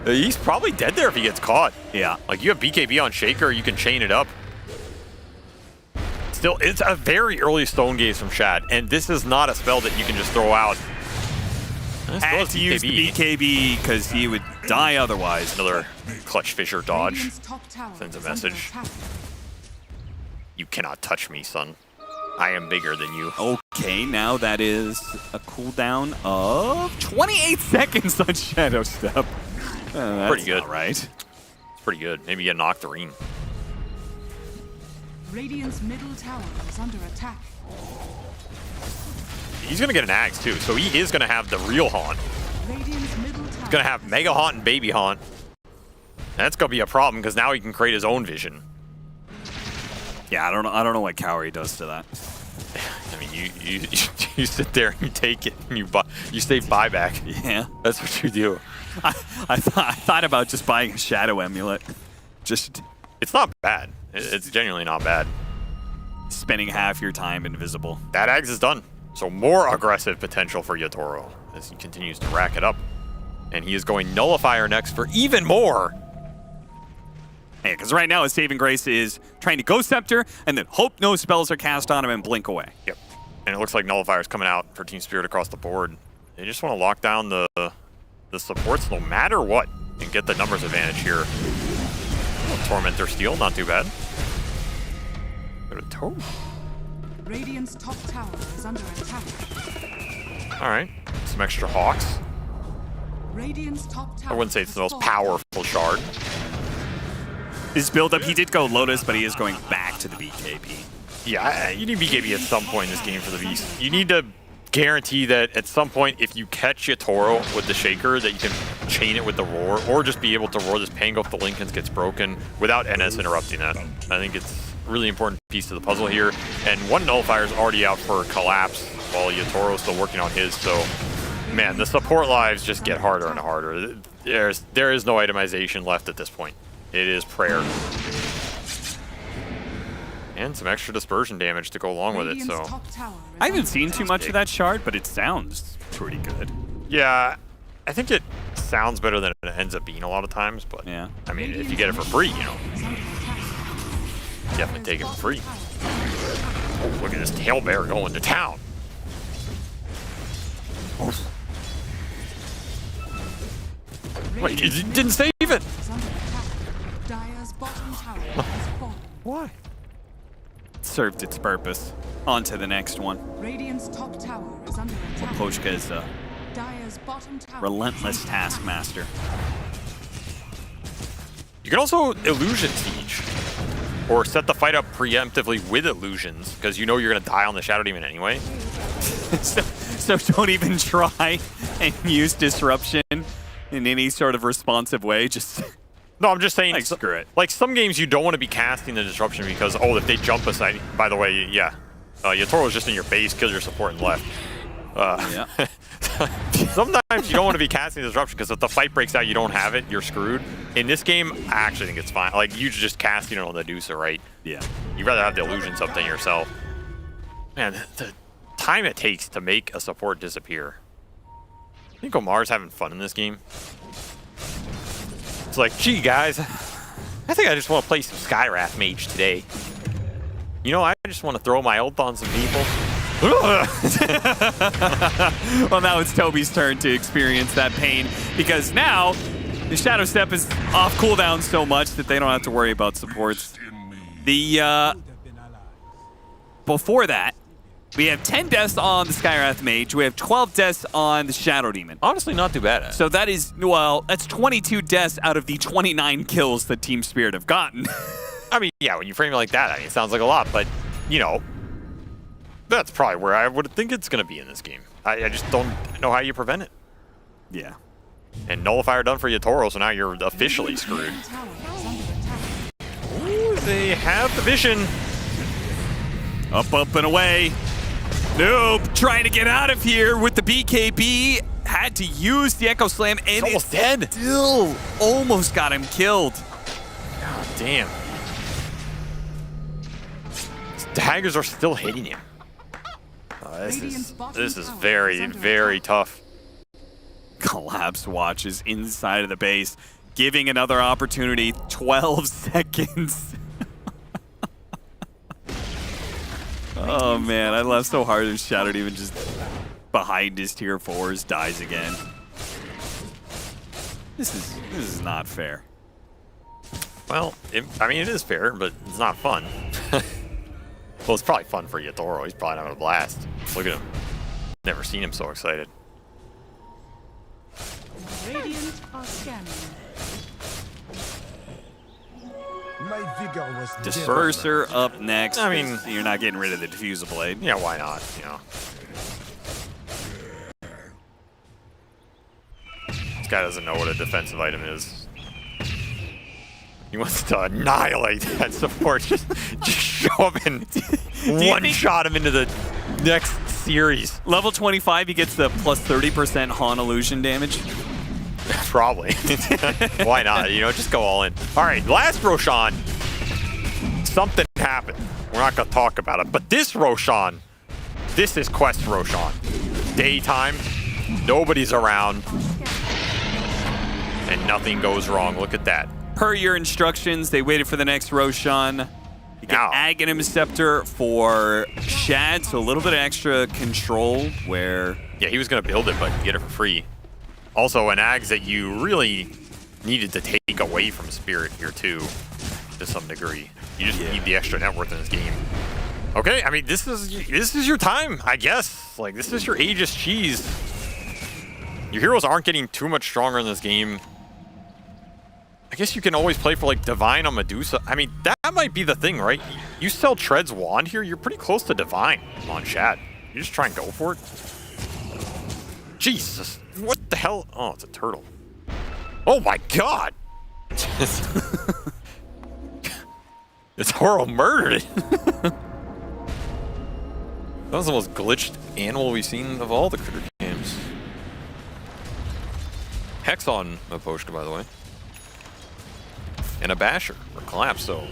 He's probably dead there if he gets caught. Yeah. Like, you have BKB on Shaker, you can chain it up. Still, it's a very early Stone Gaze from Shad, and this is not a spell that you can just throw out. Had to use the BKB because he would die otherwise. Another clutch Fisher dodge. Radiant's top tower Sends a is under message. attack. You cannot touch me, son. I am bigger than you. Okay, now that is a cooldown of 28 seconds on Shadow Step. That's Pretty good. all right. It's pretty good. Maybe get an Octarine. Radiant's middle tower is under attack. He's going to get an Axe, too, so he is going to have the real Haunt. Radiant's middle tower. He's going to have Mega Haunt and Baby Haunt. And that's going to be a problem, because now he can create his own vision. Yeah, I don't know what Cowrie does to that. I mean, you sit there and you take it, and you say buyback. Yeah. That's what you do. I thought about just buying a Shadow Amulet. Just It's not bad. It's genuinely not bad. spending half your time invisible. That Axe is done. So more aggressive potential for Yatoro as he continues to rack it up. And he is going Nullifier next for even more. Yeah, because right now his saving grace is trying to Ghost Scepter and then hope no spells are cast on him and blink away. Yep. And it looks like Nullifier's coming out for Team Spirit across the board. They just want to lock down the supports no matter what and get the numbers advantage here. Oh, Tormentor Steel, not too bad. Go to Toe. Radiant's top tower is under attack. All right. Some extra Hawks. Radiant's top tower. I wouldn't say it's the most has fallen. powerful shard. His build up, he did go Lotus, but he is going back to the BKB. Yeah, you need BKB at some point in this game for the Beast. You need to guarantee that at some point, if you catch Yatoro with the Shaker, that you can chain it with the Roar, or just be able to roar this Pango if the Linken's gets broken without NS interrupting that. I think it's a really important piece to the puzzle here. And one Nullifier is already out for Collapse, while Yatoro's still working on his, so man, the support lives just get harder and harder. There is no itemization left at this point. It is prayer. And some extra dispersion damage to go along with it, Radiant's so. top tower is I haven't under seen too attack. much of that shard, but it sounds pretty good. Yeah, I think it sounds better than it ends up being a lot of times, but Yeah. I mean, if you get it for free, you know, Is under attack. definitely take it for free. Tower. Oh, look at this tail bear going to town. Wait, you didn't save it. Is under attack. Dire's bottom tower has fallen. Why? Served its purpose. On to the next one. Radiant's top tower is under attack. Poshka is a Dire's bottom tower. relentless is under attack. taskmaster. You can also illusion siege. or set the fight up preemptively with illusions, because you know you're going to die on the Shadow Demon anyway. So don't even try and use disruption in any sort of responsive way. Just no, I'm just saying, like, screw it. Like some games you don't want to be casting the disruption because, oh, if they jump us, by the way, yeah, Yatoro's just in your base, kills your support and left. Yeah. Sometimes you don't want to be casting disruption because if the fight breaks out, you don't have it, you're screwed. In this game, I actually think it's fine. Like, you just casting it on the Medusa, right? Yeah. You'd rather have the illusions up than yourself. Man, the time it takes to make a support disappear. I think Omar's having fun in this game. It's like, gee, guys, I think I just want to play some Skywrath Mage today. You know, I just want to throw my ult on some people. Well, now it's Toby's turn to experience that pain, because now the Shadow Step is off cooldown so much that they don't have to worry about supports. Before that, we have 10 deaths on the Skywrath Mage. We have 12 deaths on the Shadow Demon. Honestly, not too bad. So that is, well, that's 22 deaths out of the 29 kills that Team Spirit have gotten. I mean, yeah, when you frame it like that, I mean, it sounds like a lot, but, you know, that's probably where I would think it's going to be in this game. I just don't know how you prevent it. Yeah. And Nullifier done for Yatoro, so now you're officially screwed. Ooh, they have the vision. Up, up, and away. Nope. Trying to get out of here with the BKB. Had to use the Echo Slam, and He's almost dead. Still almost got him killed. God damn. His daggers are still hitting him. This is very, very tough. Collapse watches inside of the base, giving another opportunity. 12 seconds. Oh man, I laughed so hard at Shadow Demon just behind his tier 4s dies again. This is not fair. Well, I mean, it is fair, but it's not fun. Well, it's probably fun for Yatoro. He's probably having a blast. Look at him. Never seen him so excited. Radiant are scanning. My vigor was Disperser up next. I mean, you're not getting rid of the Diffusal Blade. Yeah, why not? You know. This guy doesn't know what a defensive item is. He wants to annihilate that support. Just show him and one-shot him into the next series. Level 25, he gets the plus 30% Han illusion damage. Probably. Why not? You know, just go all in. All right, last Roshan, something happened. We're not going to talk about it. But this Roshan, this is Quest Roshan. Daytime, nobody's around, and nothing goes wrong. Look at that. Per your instructions, they waited for the next Roshan. You get Aghanim Scepter for Shad, so a little bit of extra control where... Yeah, he was going to build it, but get it for free. Also, an Ags that you really needed to take away from Spirit here, too, to some degree. You just need the extra net worth in this game. Okay, I mean, this is your time, I guess. Like, this is your Aegis cheese. Your heroes aren't getting too much stronger in this game. I guess you can always play for, like, Divine on Medusa. I mean, that might be the thing, right? You sell Tread's Wand here, you're pretty close to Divine on Shad. You just try and go for it. Jesus, what the hell? Oh, it's a turtle. Oh my god! Yatoro murdered it. That was the most glitched animal we've seen of all the critter games. Hex on a potion, by the way. And a basher or collapse, so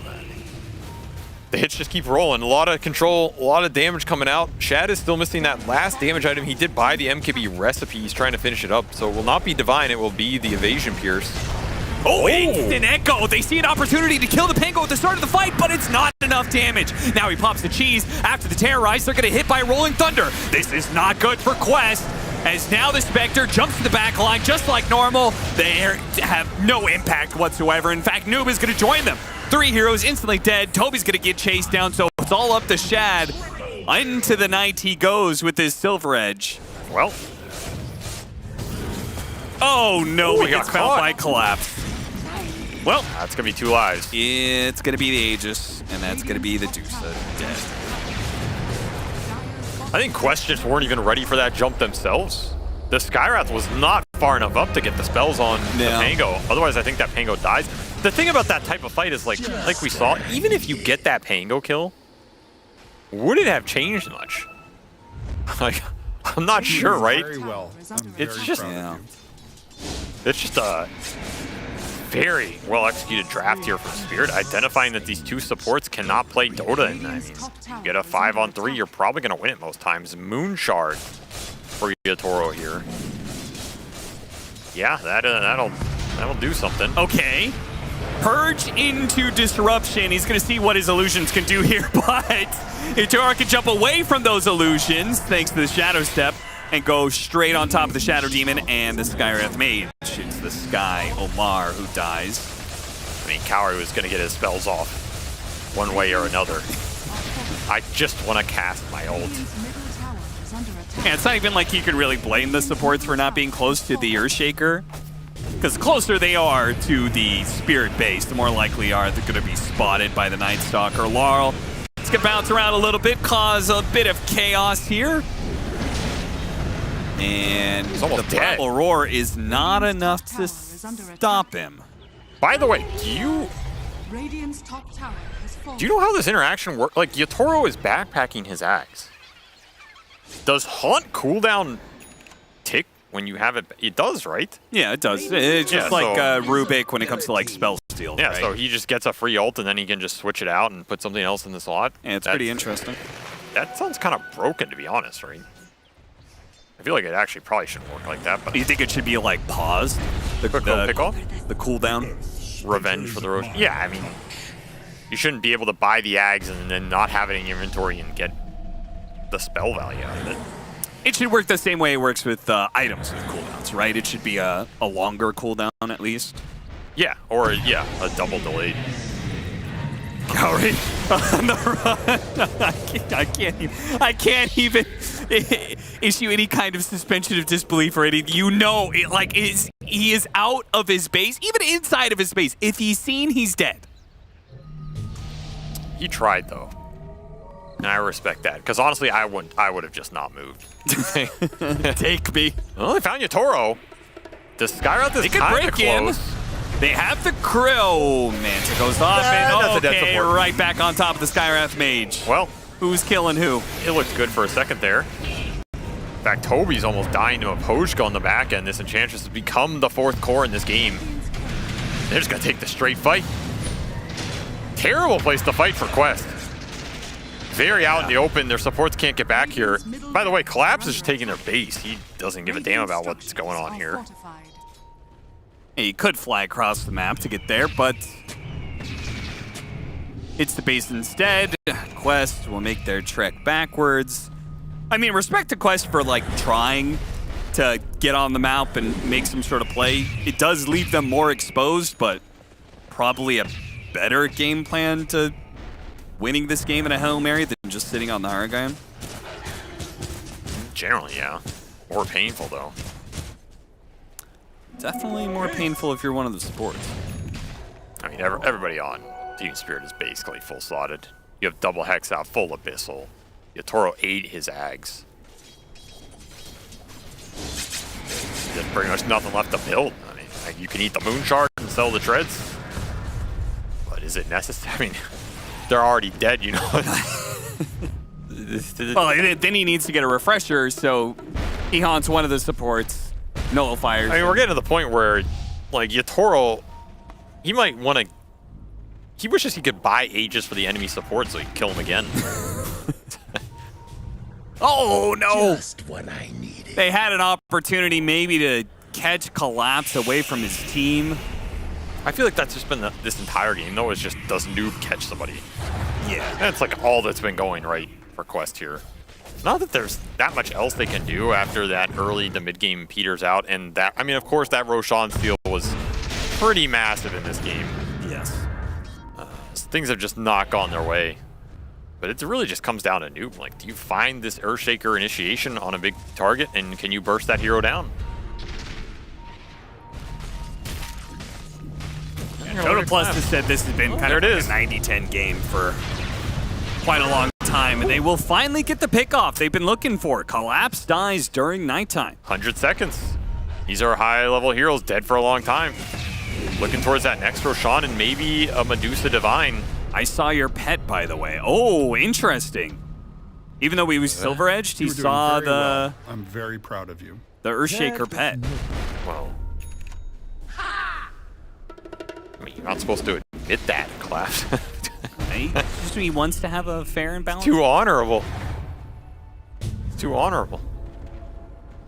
the hits just keep rolling. A lot of control, a lot of damage coming out. Shad is still missing that last damage item. He did buy the MKB recipe. He's trying to finish it up, so it will not be Divine. It will be the Evasion Pierce. Oh, instant Echo! They see an opportunity to kill the Pango at the start of the fight, but it's not enough damage. Now he pops the cheese. After the Terrorize, they're going to hit by Rolling Thunder. This is not good for Quest, as now the Spectre jumps to the back line just like normal. They have no impact whatsoever. In fact, Noob is going to join them. 3 heroes instantly dead. Toby's going to get chased down, so it's all up to Shad. Into the night he goes with his Silver Edge. Well. Oh no, Ooh, he gets found by Collapse. Well, That's going to be 2 lives. it's going to be the Aegis, and that's going to be the Dusa dead. I think Quest just weren't even ready for that jump themselves. The Skywrath was not far enough up to get the spells on the Pango. Otherwise, I think that Pango dies. The thing about that type of fight is, like we saw, even if you get that Pango kill, would it have changed much? Like, I'm not sure, right? Very well. It's just, Yeah. it's just a very well executed draft here from Spirit, identifying that these 2 supports cannot play Dota. And that means you get a 5-on-3, you're probably going to win it most times. Moonshard for Yatoro here. Yeah, that'll do something. Okay. Purge into Disruption. He's going to see what his illusions can do here, but Yatoro can jump away from those illusions thanks to the Shadow Step and go straight on top of the Shadow Demon and the Skywrath Mage. It's the Sky Omar who dies. I mean, Kaori was going to get his spells off one way or another. I just want to cast my ult. Yeah, it's not even like you could really blame the supports for not being close to the Earthshaker. Because the closer they are to the Spirit base, the more likely are they're going to be spotted by the Night Stalker. Laurel, it's going to bounce around a little bit, cause a bit of chaos here. And the Primal Roar is not enough to stop him. By the way, do you know how this interaction works? Like, Yatoro is backpacking his axe. Does Haunt cooldown tick when you have it? It does, right? Yeah, it does. It's just like Rubik when it comes to like spell steal. Yeah, right? so he just gets a free ult and then he can just switch it out and put something else in the slot. Yeah, it's pretty interesting. That sounds kind of broken, to be honest, right? I feel like it actually probably shouldn't work like that. But You think it should be like paused? The pick off? The cooldown? Revenge for the Rosh. Yeah, I mean, you shouldn't be able to buy the Ags and then not have it in your inventory and get the spell value out of it. It should work the same way it works with items with cooldowns, right? It should be a longer cooldown at least. Yeah, or yeah, a double delayed. Kaori on the run. I can't even issue any kind of suspension of disbelief or anything. You know, he is out of his base, even inside of his base. If he's seen, he's dead. He tried though, and I respect that. Because honestly, I would have just not moved. Take me. Well, they found Yatoro. The Skywrath is kind of close. They have the Krill. Manta goes off, and okay, right back on top of the Skywrath Mage. Well, who's killing who? It looked good for a second there. In fact, Toby's almost dying to a Pojka on the back end. This Enchantress has become the 4th core in this game. They're just going to take the straight fight. Terrible place to fight for Quest. Very out in the open. Their supports can't get back here. By the way, Collapse is just taking their base. He doesn't give a damn about what's going on here. He could fly across the map to get there, but it's the base instead. Quest will make their trek backwards. I mean, respect to Quest for like trying to get on the map and make some sort of play. It does leave them more exposed, but probably a better game plan to winning this game in a Hail Mary than just sitting on the Hurricane. Generally, yeah. More painful, though. Definitely more painful if you're one of the supports. I mean, everybody on Team Spirit is basically full slotted. You have double Hex out, full Abyssal. Yatoro ate his Ags. There's pretty much nothing left to build. I mean, like, you can eat the Moonshard and sell the treads. But is it necessary? I mean, they're already dead, you know? Well, then he needs to get a refresher, so he haunts one of the supports. Nullifiers. I mean, we're getting to the point where, like, Yatoro, he might want to... He wishes he could buy Aegis for the enemy support so he can kill him again. Oh, no! Just what I needed. They had an opportunity maybe to catch Collapse away from his team. I feel like that's just been this entire game, though, is just does Noob catch somebody. Yeah. That's like all that's been going right for Quest here. Not that there's that much else they can do after that early to mid-game peters out, and that, I mean, of course, that Roshan steal was pretty massive in this game. Yes. Things have just not gone their way. But it really just comes down to Noob. Like, do you find this Earthshaker initiation on a big target, and can you burst that hero down? Dota Plus has said this has been kind of There like it is. a 90-10 game for quite a long time, and they will finally get the pick off they've been looking for. Collapse dies during nighttime. 100 seconds. These are high-level heroes dead for a long time. Looking towards that next Roshan and maybe a Medusa Divine. I saw your pet, by the way. Oh, interesting. Even though he was silver edged, he You were doing saw very the well. I'm very proud of you. Earthshaker pet. Well, I mean, you're not supposed to admit that, Collapse. Right? Just he wants to have a fair and balanced. Too honorable. It's too honorable.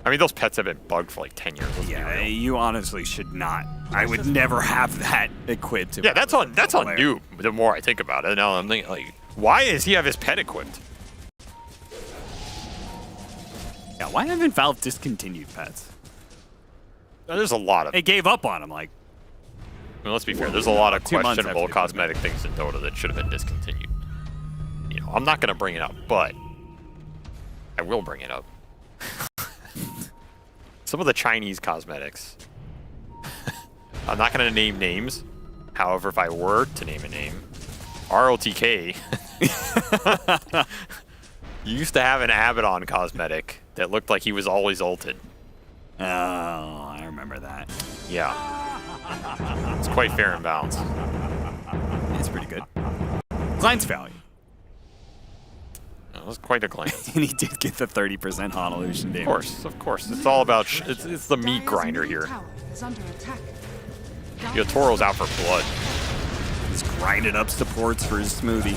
I mean, those pets have been bugged for like 10 years. Let's be Yeah, real. you honestly should not. I would never have that equipped. Yeah, that's on Noob. The more I think about it, now I'm thinking like, why does he have his pet equipped? Yeah, why haven't Valve discontinued pets? There's a lot of. They gave up on him. Like, I mean, let's be fair. There's a lot of 2 months questionable after cosmetic things in Dota that should have been discontinued. You know, I'm not gonna bring it up, but I will bring it up. Some of the Chinese cosmetics. I'm not gonna name names. However, if I were to name a name, ROTK used to have an Abaddon cosmetic that looked like he was always ulted. oh, I remember that. Yeah. It's quite fair and balanced. It's pretty good. Glance value. That was quite a glance. And he did get the 30% Honolution damage. Of course. It's all about, it's the meat grinder here. Yotoro's out for blood. He's grinded up supports for his smoothie.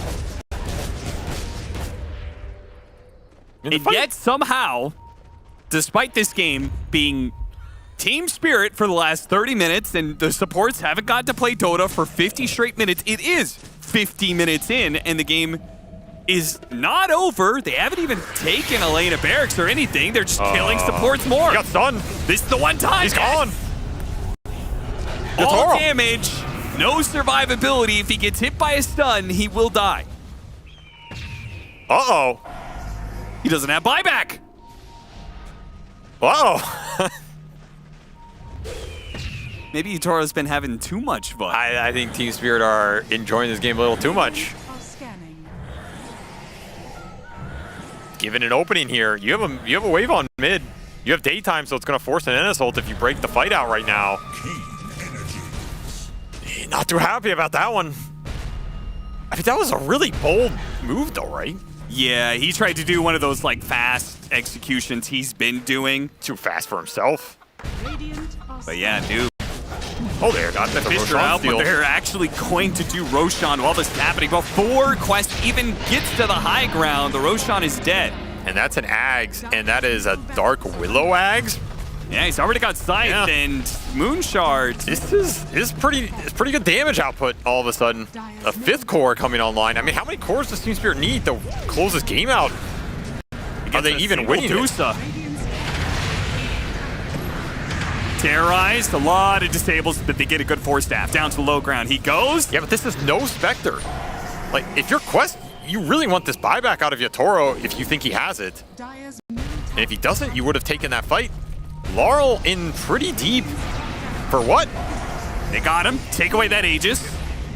In the And fight- yet, somehow, despite this game being team spirit for the last 30 minutes and the supports haven't got to play Dota for 50 straight minutes, it is 50 minutes in and the game is not over. They haven't even taken a lane of barracks or anything. They're just killing supports more. He got stunned. This is the one time. He's gone. All Yotoro. damage, no survivability. If he gets hit by a stun, he will die. Uh-oh. He doesn't have buyback. Uh-oh. Maybe Yotoro's been having too much fun. I think Team Spirit are enjoying this game a little too much. Given an opening here, you have a wave on mid. You have daytime, so it's going to force an NS ult if you break the fight out right now. Not too happy about that one. I mean, that was a really bold move, though, right? Yeah, he tried to do one of those like fast executions he's been doing. Too fast for himself. But yeah, dude. Oh, there, got the Fisher Roshan out, but steal. they're actually going to do Roshan while this is happening. Before Quest even gets to the high ground, the Roshan is dead. And that's an Ags, and that is a Dark Willow Ags. Yeah, he's already got Scythe Yeah. and Moon Shards. This is pretty good damage output all of a sudden. A 5th core coming online. I mean, how many cores does Team Spirit need to close this game out? Are they even winning it? Medusa. Terrorized, a lot of disables, but they get a good force staff. Down to the low ground, he goes. Yeah, but this is no Spectre. Like, if your Quest, you really want this buyback out of Yotoro if you think he has it. And if he doesn't, you would have taken that fight. Laurel in pretty deep. For what? They got him, take away that Aegis.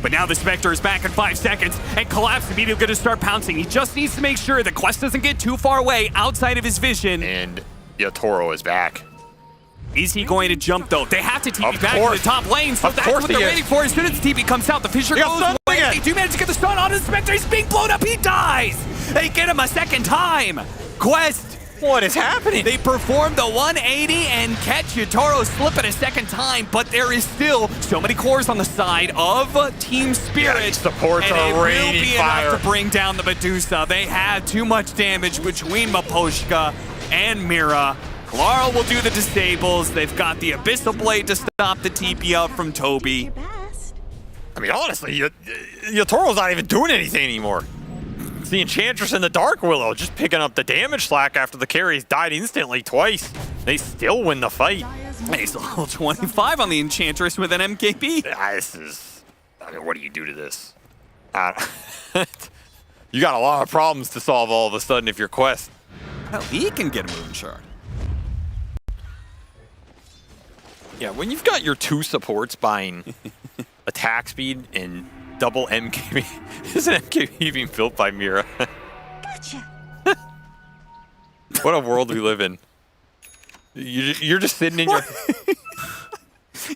But now the Spectre is back in 5 seconds, and Collapse immediately going to start pouncing. He just needs to make sure the Quest doesn't get too far away outside of his vision. And Yotoro is back. Is he going to jump, though? They have to TP Of back to course. the top lane, so Of that's course what he they're is. waiting for. As soon as the TP comes out, the Fisher He got goes stunned away. again. They do manage to get the stun on the Spectre. He's being blown up. He dies. They get him a second time. Quest. What is happening? They perform the 180 and catch Yotoro slipping a second time, but there is still so many cores on the side of Team Spirit. these supports and are it will raining be fire. enough to bring down the Medusa. They have too much damage between Maposhka and Mira. Clara will do the disables. They've got the Abyssal Blade to stop the TP up from Toby. I mean, honestly, Yotoro's not even doing anything anymore. It's the Enchantress and the Dark Willow just picking up the damage slack after the carries died instantly twice. They still win the fight. He's level 25 on the Enchantress with an MKB. This is... I mean, what do you do to this? You got a lot of problems to solve all of a sudden if you're Quest. Hell, he can get a Moon Shard. Yeah, when you've got your 2 supports buying attack speed and double MKB. Isn't MKB being built by Mira? Gotcha. What a world we live in. You're just sitting in your...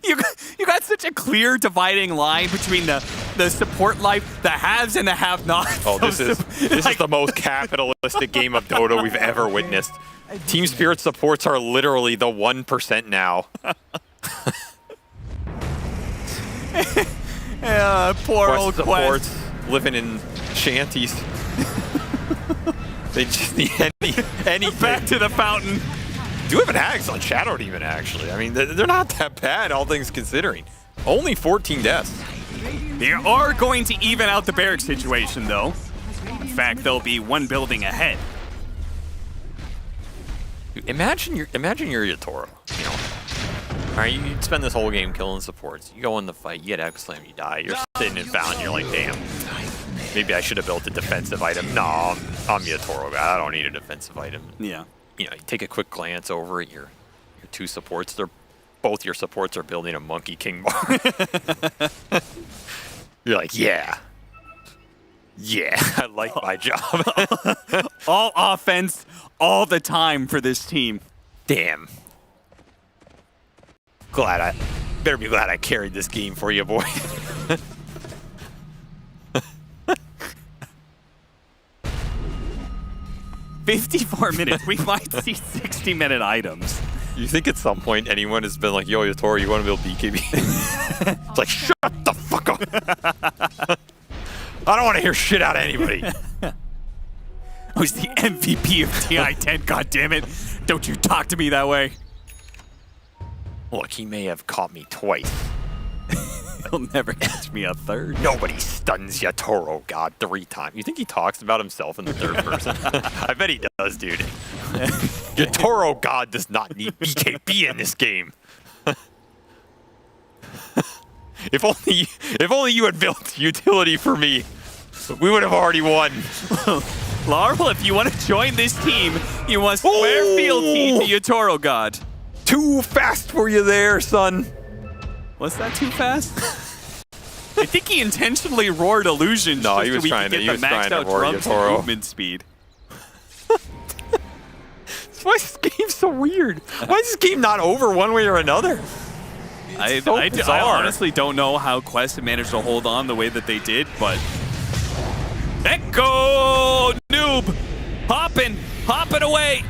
You got such a clear dividing line between the support life, the haves and the have-nots. Oh, this is the most capitalistic game of Dota we've ever witnessed. Team Spirit supports are literally the 1% now. Poor Quest old supports Quest. living in shanties. They just need anything. Back to the fountain. Do have an axe on Shadow Demon, actually. I mean, they're not that bad, all things considering. Only 14 deaths. They are going to even out the barrack situation, though. In fact, they'll be one building ahead. Imagine you're Yatoro. You know, all right, you spend this whole game killing supports. You go in the fight, you get X Slam, you die. You're sitting in fountain, you're like, damn. Maybe I should have built a defensive item. No, I'm Yatoro guy. I don't need a defensive item. Yeah. You know, you take a quick glance over at your two supports. Both your supports are building a Monkey King bar. You're like, yeah, I like my job. All offense, all the time for this team. Damn. Better be glad I carried this game for you, boy. 54 minutes. We might see 60-minute items. You think at some point anyone has been like, yo, Yatoro, you want to build BKB? It's like, shut the fuck up. I don't want to hear shit out of anybody. I was the MVP of TI-10, goddammit. Don't you talk to me that way. Look, he may have caught me twice. He'll never catch me a third. Nobody stuns Yatoro God 3 times. You think he talks about himself in the third person? I bet he does, dude. Yatoro God does not need BKB in this game. If only you had built utility for me, we would have already won. Larval, if you want to join this team, you must swear fealty to Yatoro God. Too fast for you there, son. Was that too fast? I think he intentionally roared illusion no, just he was so we trying could to, get the maxed out drums and movement speed. Why is this game so weird? Why is this game not over one way or another? I honestly don't know how Quest managed to hold on the way that they did, but... Echo Noob! Hopping away!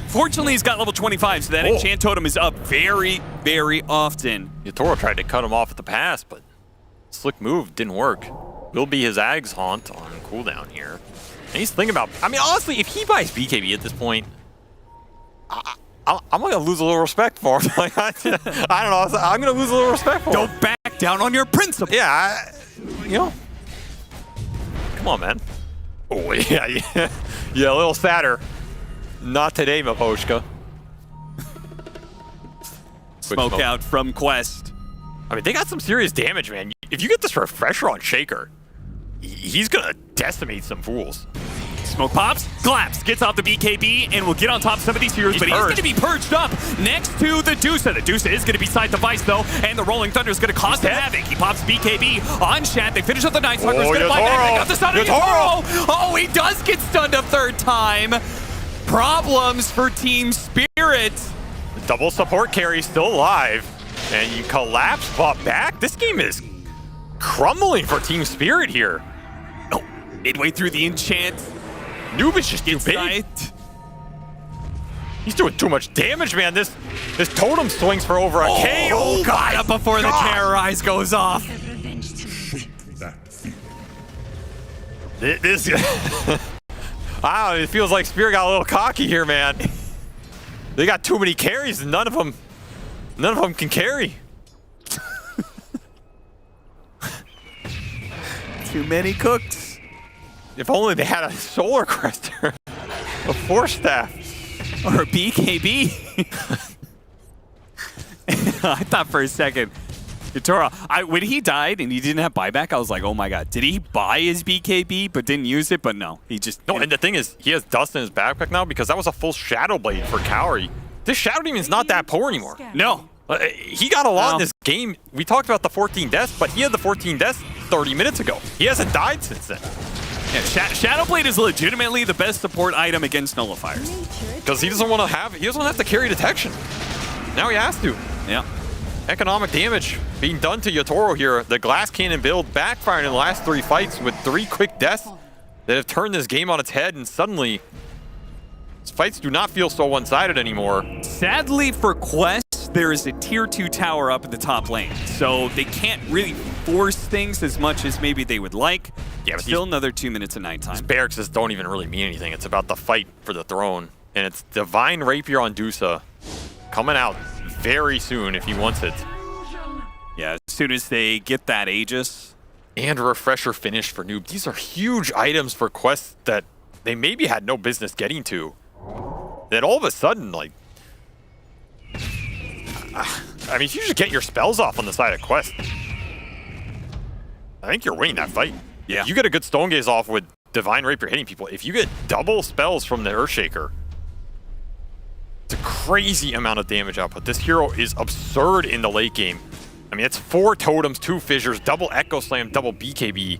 Fortunately, he's got level 25, so that enchant totem is up very, very often. Yatoro tried to cut him off at the pass, but slick move didn't work. Will be his Ag's Haunt on cooldown here. And he's thinking about... I mean, honestly, if he buys BKB at this point, I'm going to lose a little respect for him. Like, I don't know. I'm going to lose a little respect for him. Don't back down on your principle. Yeah, you know. Come on, man. Oh, yeah, a little sadder. Not today, Maposhka. Smoke out from Quest. I mean, they got some serious damage, man. If you get this refresher on Shaker, he's going to decimate some fools. Smoke pops, Glaps gets off the BKB, and will get on top of some of these heroes, but he's going to be purged up next to the Dusa. The Dusa is going to be side device, though, and the Rolling Thunder is going to cause havoc. He pops BKB on Shat. They finish up the Night Stalker's going to buy back. They got the stun of Yatoro. Oh, he does get stunned a third time. Problems for Team Spirit. Double support carry still alive, and you collapse pop back. This game is crumbling for Team Spirit here. Oh, midway through the enchant. Noob is just too big. He's doing too much damage, man. This totem swings for over a K. Oh, God, up before the terrorize goes off. This wow, it feels like Spear got a little cocky here, man. They got too many carries, and none of them can carry. Too many cooks. If only they had a Solar Crest or a Force Staff. Or a BKB. I thought for a second, Yatoro, when he died and he didn't have buyback, I was like, oh my God, did he buy his BKB but didn't use it? But no, he just... No, and the thing is, he has dust in his backpack now because that was a full Shadow Blade for Kaori. This Shadow Demon's not that poor anymore. No. He got a lot in this game, we talked about the 14 deaths, but he had the 14 deaths 30 minutes ago. He hasn't died since then. Yeah, Shadowblade is legitimately the best support item against nullifiers. Because he doesn't want to have to carry detection. Now he has to. Yeah. Economic damage being done to Yatoro here. The glass cannon build backfiring in the last 3 fights with 3 quick deaths that have turned this game on its head, and suddenly these fights do not feel so one-sided anymore. Sadly for Quest, there is a tier 2 tower up at the top lane, so they can't really force things as much as maybe they would like. Yeah, but still another 2 minutes of nighttime. These barracks don't even really mean anything. It's about the fight for the throne, and it's Divine Rapier on Dusa coming out very soon if he wants it. Yeah, as soon as they get that Aegis. And a refresher finish for Noob. These are huge items for quests that they maybe had no business getting to. That all of a sudden, like... I mean, if you just get your spells off on the side of Quest, I think you're winning that fight. Yeah. You get a good Stone Gaze off with Divine Rapier hitting people. If you get double spells from the Earthshaker, it's a crazy amount of damage output. This hero is absurd in the late game. I mean, it's 4 totems, 2 fissures, double Echo Slam, double BKB.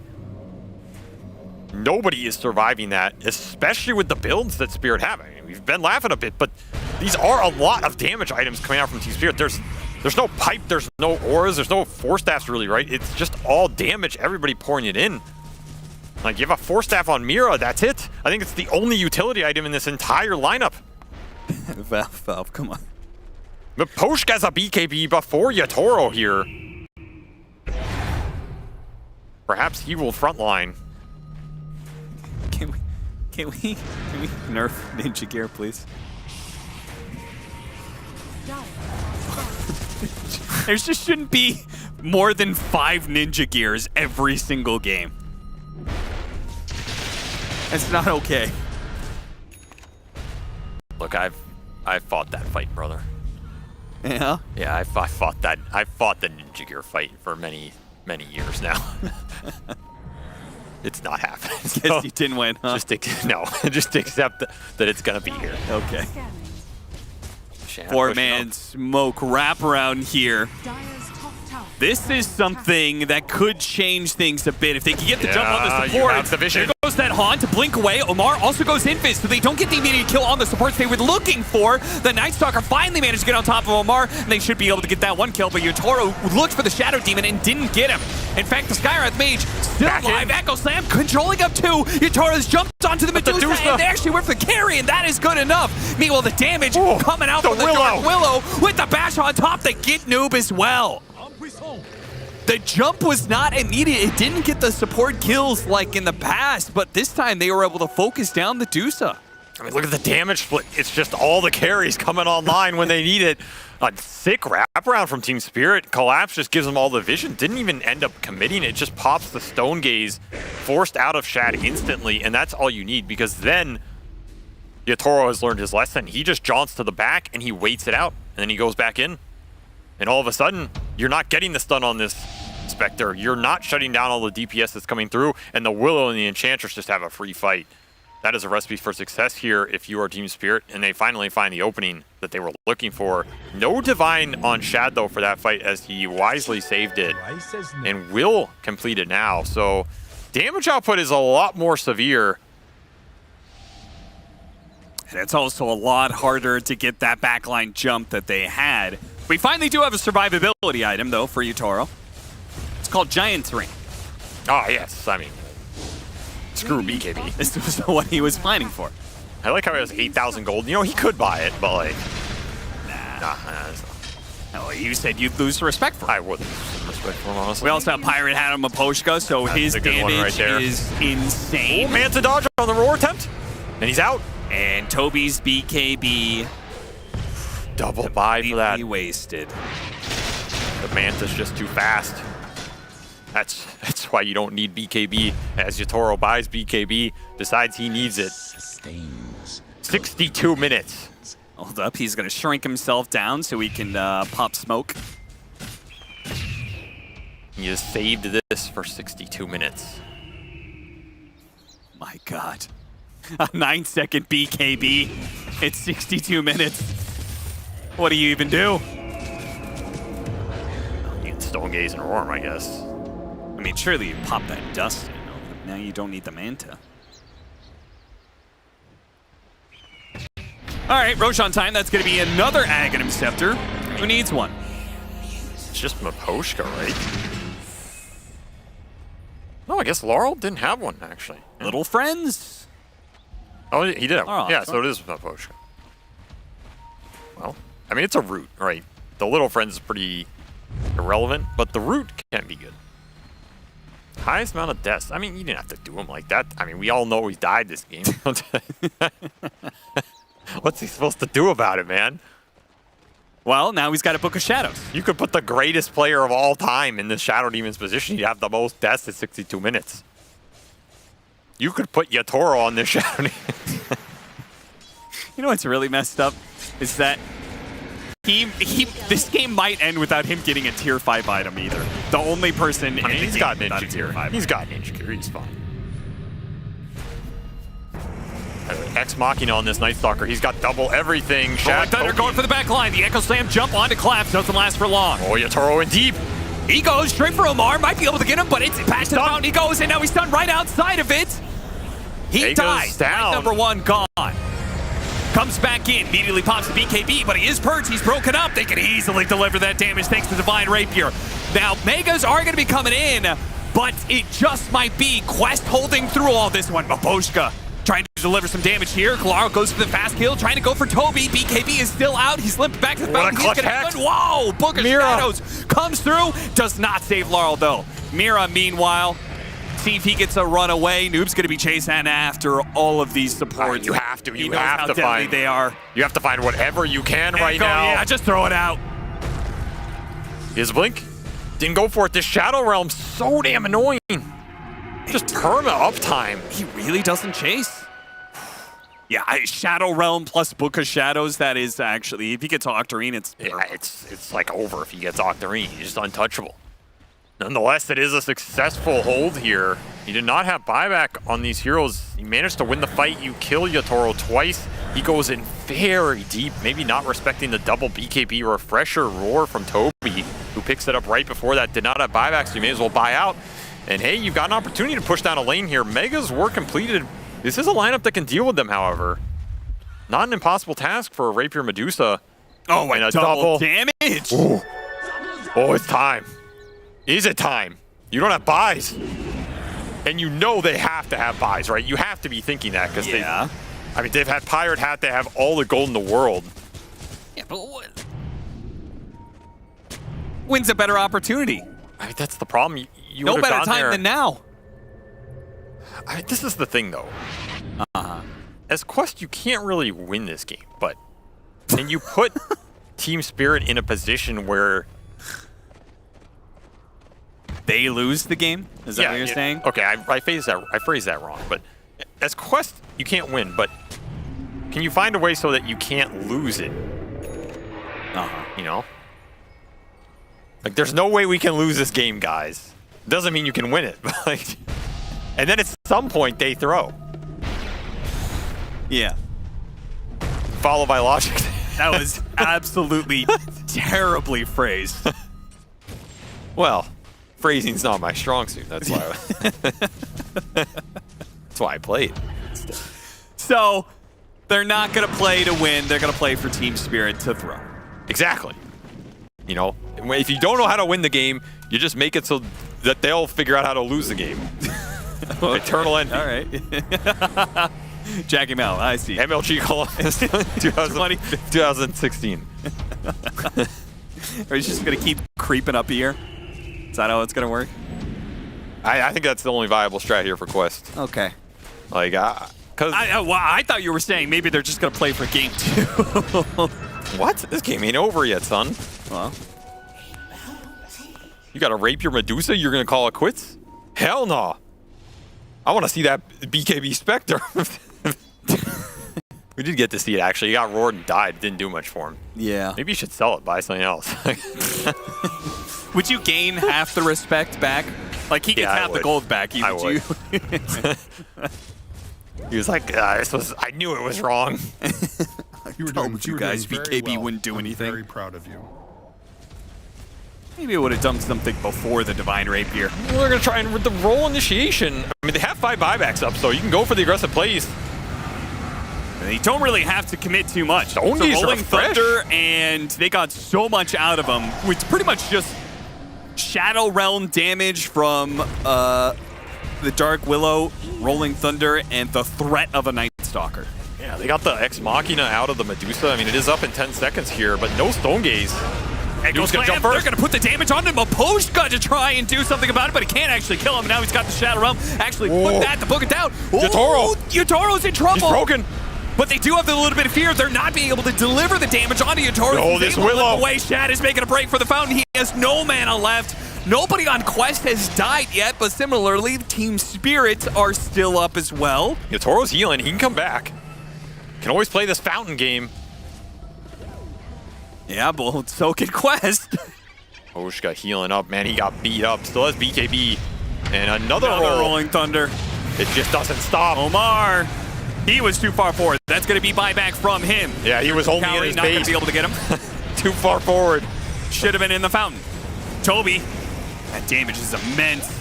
Nobody is surviving that, especially with the builds that Spirit have. I mean, we've been laughing a bit, but these are a lot of damage items coming out from Team Spirit. There's no pipe, there's no auras, there's no Force Staffs really, right? It's just all damage, everybody pouring it in. Like, you have a Force Staff on Mira, that's it. I think it's the only utility item in this entire lineup. Valve, come on. But Poshk has a BKB before Yatoro here. Perhaps he will frontline. Can we nerf Ninja Gear, please? There just shouldn't be more than 5 Ninja Gears every single game. It's not okay. Look, I've fought that fight, brother. Yeah? Yeah, I fought that. I fought the Ninja Gear fight for many years now. It's not happening. Guess you didn't win, huh? Just accept that it's gonna be here. Okay. Shan 4-man smoke wraparound here. Dire's top tower. This is something that could change things a bit. If they can get the jump on the you support, have the vision. there goes that Haunt to blink away. Omar also goes Invis, so they don't get the immediate kill on the supports they were looking for. The Night Stalker finally managed to get on top of Omar, and they should be able to get that 1 kill, but Yotaro looked for the Shadow Demon and didn't get him. In fact, the Skywrath Mage still Back alive. in. Echo Slam controlling up 2. Yotoro's jumped onto the Medusa, and they actually went for the carry, and that is good enough. Meanwhile, the damage coming out from the Dark Willow with the bash on top to get Noob as well. The jump was not immediate. It didn't get the support kills like in the past, but this time they were able to focus down the Dusa. I mean, look at the damage split. It's just all the carries coming online when they need it. A sick wraparound from Team Spirit. Collapse just gives them all the vision. Didn't even end up committing. It just pops the Stone Gaze, forced out of Shad instantly, and that's all you need, because then Yatoro has learned his lesson. He just jaunts to the back and he waits it out, and then he goes back in. And all of a sudden, you're not getting the stun on this Spectre. You're not shutting down all the DPS that's coming through, and the Willow and the Enchantress just have a free fight. That is a recipe for success here if you are Team Spirit, and they finally find the opening that they were looking for. No Divine on Shad, though, for that fight, as he wisely saved it and will complete it now. So damage output is a lot more severe. And it's also a lot harder to get that backline jump that they had. We finally do have a survivability item, though, for Yotaro. It's called Giant's Ring. Ah, yes. I mean, screw BKB. This was the one he was planning for. I like how he has 8,000 gold. You know, he could buy it, but like, nah. Oh, you said you'd lose respect for him. I wouldn't respect for him, honestly. We also have Pirate Hat on Maposhka, so That's his a good one right damage there. is insane. Oh, Manta dodge on the roar attempt, and he's out. And Toby's BKB Double buy for that. completely wasted. The Manta's just too fast. That's why you don't need BKB. As Yatoro buys BKB, decides he needs it. 62 minutes. Hold up, he's going to shrink himself down so he can pop smoke. He has saved this for 62 minutes. My God. A 9-second BKB. It's 62 minutes. What do you even do? Stone Gaze and Roarm, I guess. I mean, surely you pop that dust in. Now you don't need the Manta. All right, Roshan time. That's going to be another Aghanim Scepter. Who needs one? It's just Miposhka, right? No, I guess Laurel didn't have one, actually. Little friends. Oh, he did have one. Oh, Yeah, so it is Miposhka. Well, I mean, it's a root, right? The Little Friends is pretty irrelevant, but the root can be good. Highest amount of deaths. I mean, you didn't have to do him like that. I mean, we all know he died this game. What's he supposed to do about it, man? Well, now he's got a Book of Shadows. You could put the greatest player of all time in the Shadow Demon's position. You'd have the most deaths at 62 minutes. You could put Yatoro on this Shadow Demon. You know what's really messed up? Is that this game might end without him getting a tier 5 item either. The only person I mean, he's got Ninja tier Gear. 5. He's got Ninja Gear. He's fine. Ex Machina on this Night Stalker. He's got double everything. Shad Thunder going for the back line. The Echo Slam jump onto Collapse. Doesn't last for long. Oh, Yatoro in deep. He goes straight for Omar. Might be able to get him, but it's past the fountain. He goes, and now he's stunned right outside of it. He dies. Down. Number 1 gone. Comes back in, immediately pops the BKB, but he is purged. He's broken up. They can easily deliver that damage thanks to Divine Rapier. Now, Megas are going to be coming in, but it just might be Quest holding through all this one. Miposhka trying to deliver some damage here. Kalaro goes for the fast kill, trying to go for Toby. BKB is still out. He's limped back to the fountain. He's gonna do it. Whoa! Book of Shadows comes through. Does not save Laurel, though. Mira, meanwhile, see if he gets a run away. Noob's going to be chasing after all of these supports. You have to. You You have to find. they are. You have to find whatever you can right now. Yeah, just throw it out. His blink didn't go for it. This Shadow Realm so damn annoying. Just perma uptime. He really doesn't chase. Yeah, Shadow Realm plus Book of Shadows. That is actually, if he gets Octarine, it's It's like over if he gets Octarine. He's just untouchable. Nonetheless, it is a successful hold here. He did not have buyback on these heroes. He managed to win the fight. You kill Yatoro twice. He goes in very deep, maybe not respecting the double BKB refresher roar from Toby, who picks it up right before that. Did not have buyback, so you may as well buy out. And hey, you've got an opportunity to push down a lane here. Megas were completed. This is a lineup that can deal with them, however. Not an impossible task for a Rapier Medusa. oh, and a double damage. Ooh. Oh, it's time. Is it time? You don't have buys. And you know they have to have buys, right? You have to be thinking that because they've had Pirate Hat, they have all the gold in the world. Yeah, but what? When's a better opportunity? I mean, that's the problem. You No would've better gone time there. than now. I mean, this is the thing, though. As Quest, you can't really win this game, but and you put Team Spirit in a position where They lose the game? Is that what you're saying? Okay, I phrased that wrong, but as Quest, you can't win, but can you find a way so that you can't lose it? You know? Like, there's no way we can lose this game, guys. Doesn't mean you can win it, but like, and then at some point they throw. Yeah. Followed by logic. That was absolutely terribly phrased. Well, phrasing's not my strong suit. That's why. That's why I played. So, they're not going to play to win. They're going to play for Team Spirit to throw. Exactly. You know, if you don't know how to win the game, you just make it so that they'll figure out how to lose the game. Eternal envy. All right. Jack him out. I see. MLG Columbus 2016. Are you just going to keep creeping up here? Is that how it's going to work? I think that's the only viable strat here for Quest. Okay. Like, because I thought you were saying maybe they're just going to play for game 2. What? This game ain't over yet, son. Well, you got to rape your Medusa? You're going to call it quits? Hell no. I want to see that BKB Spectre. We did get to see it, actually. He got roared and died. Didn't do much for him. yeah. Maybe you should sell it, buy something else. Would you gain half the respect back? Like, he gets Yeah, I half the would. gold back. I would. He was like, I knew it was wrong. You were Told doing, you were guys doing very BKB well. wouldn't do I'm anything. very proud of you. Maybe it would have done something before the Divine Rapier. Well, they're going to try and with the roll initiation. I mean, they have 5 buybacks up, so you can go for the aggressive plays. They don't really have to commit too much. The It's a Ongies are Rolling fresh. Thunder, and they got so much out of them. It's pretty much just Shadow Realm damage from the Dark Willow, Rolling Thunder, and the threat of a Night Stalker. Yeah, they got the Ex Machina out of the Medusa. I mean, it is up in 10 seconds here, but no Stone Gaze. Echo's gonna jump They're first. going to put the damage on him. Maposhka to try and do something about it, but he can't actually kill him. Now he's got the Shadow Realm. Actually put that to book it down. Yatoro. Yatoro's in trouble. He's broken. But they do have a little bit of fear. They're not being able to deliver the damage onto Yatoro. Oh, He's this able to Willow. lift away. Shad is making a break for the fountain. He has no mana left. Nobody on Quest has died yet, but similarly, Team Spirits are still up as well. Yatoro's healing. He can come back. Can always play this fountain game. Yeah, but so can Quest. Oshka healing up, man. He got beat up. Still has BKB. And another Another roll. Rolling Thunder. It just doesn't stop. Omar. He was too far forward. That's going to be buyback from him. Yeah, he was only in Cowrie his not going to base. be able to get him. Too far forward. Should have been in the fountain. Toby. That damage is immense.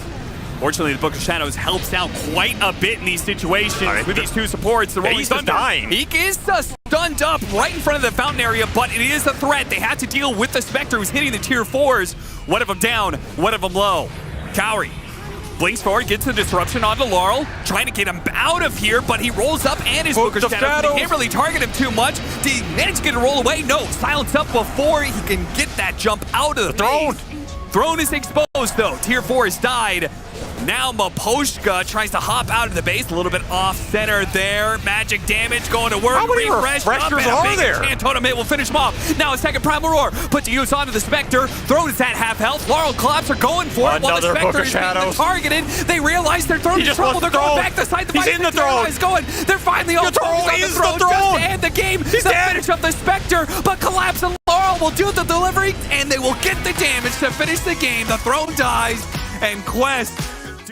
Fortunately, the Book of Shadows helps out quite a bit in these situations with these two supports. The Rolling Base is Thunder. dying. He is stunned up right in front of the fountain area, but it is a threat. They had to deal with the Spectre who's hitting the tier 4s. One of them down, one of them low. Cowrie blinks forward, gets the disruption onto Laurel, trying to get him out of here, but he rolls up and his Book of Shadows. They can't really target him too much. Did he manage to get a roll away? No, silence up before he can get that jump out of the throne. Throne is exposed though. Tier 4 has died. Now Maposhka tries to hop out of the base, a little bit off center there. Magic damage going to work. How many refreshers are there? Totem will finish him off. Now a second Primal Roar, put to use onto the Spectre. Throne is at half health. Laurel Collapse are going for it while the Another Book Spectre of is being Shadows. targeted. They realize their throne He is just trouble. wants They're the going throne. back to side. He's in the throne. Is going. They're finally all throne focused on is the throne. the throne. Just to end the game. He's the dead. finish of the Spectre, but Collapse and Laurel will do the delivery, and they will get the damage to finish the game. The throne dies, and Quest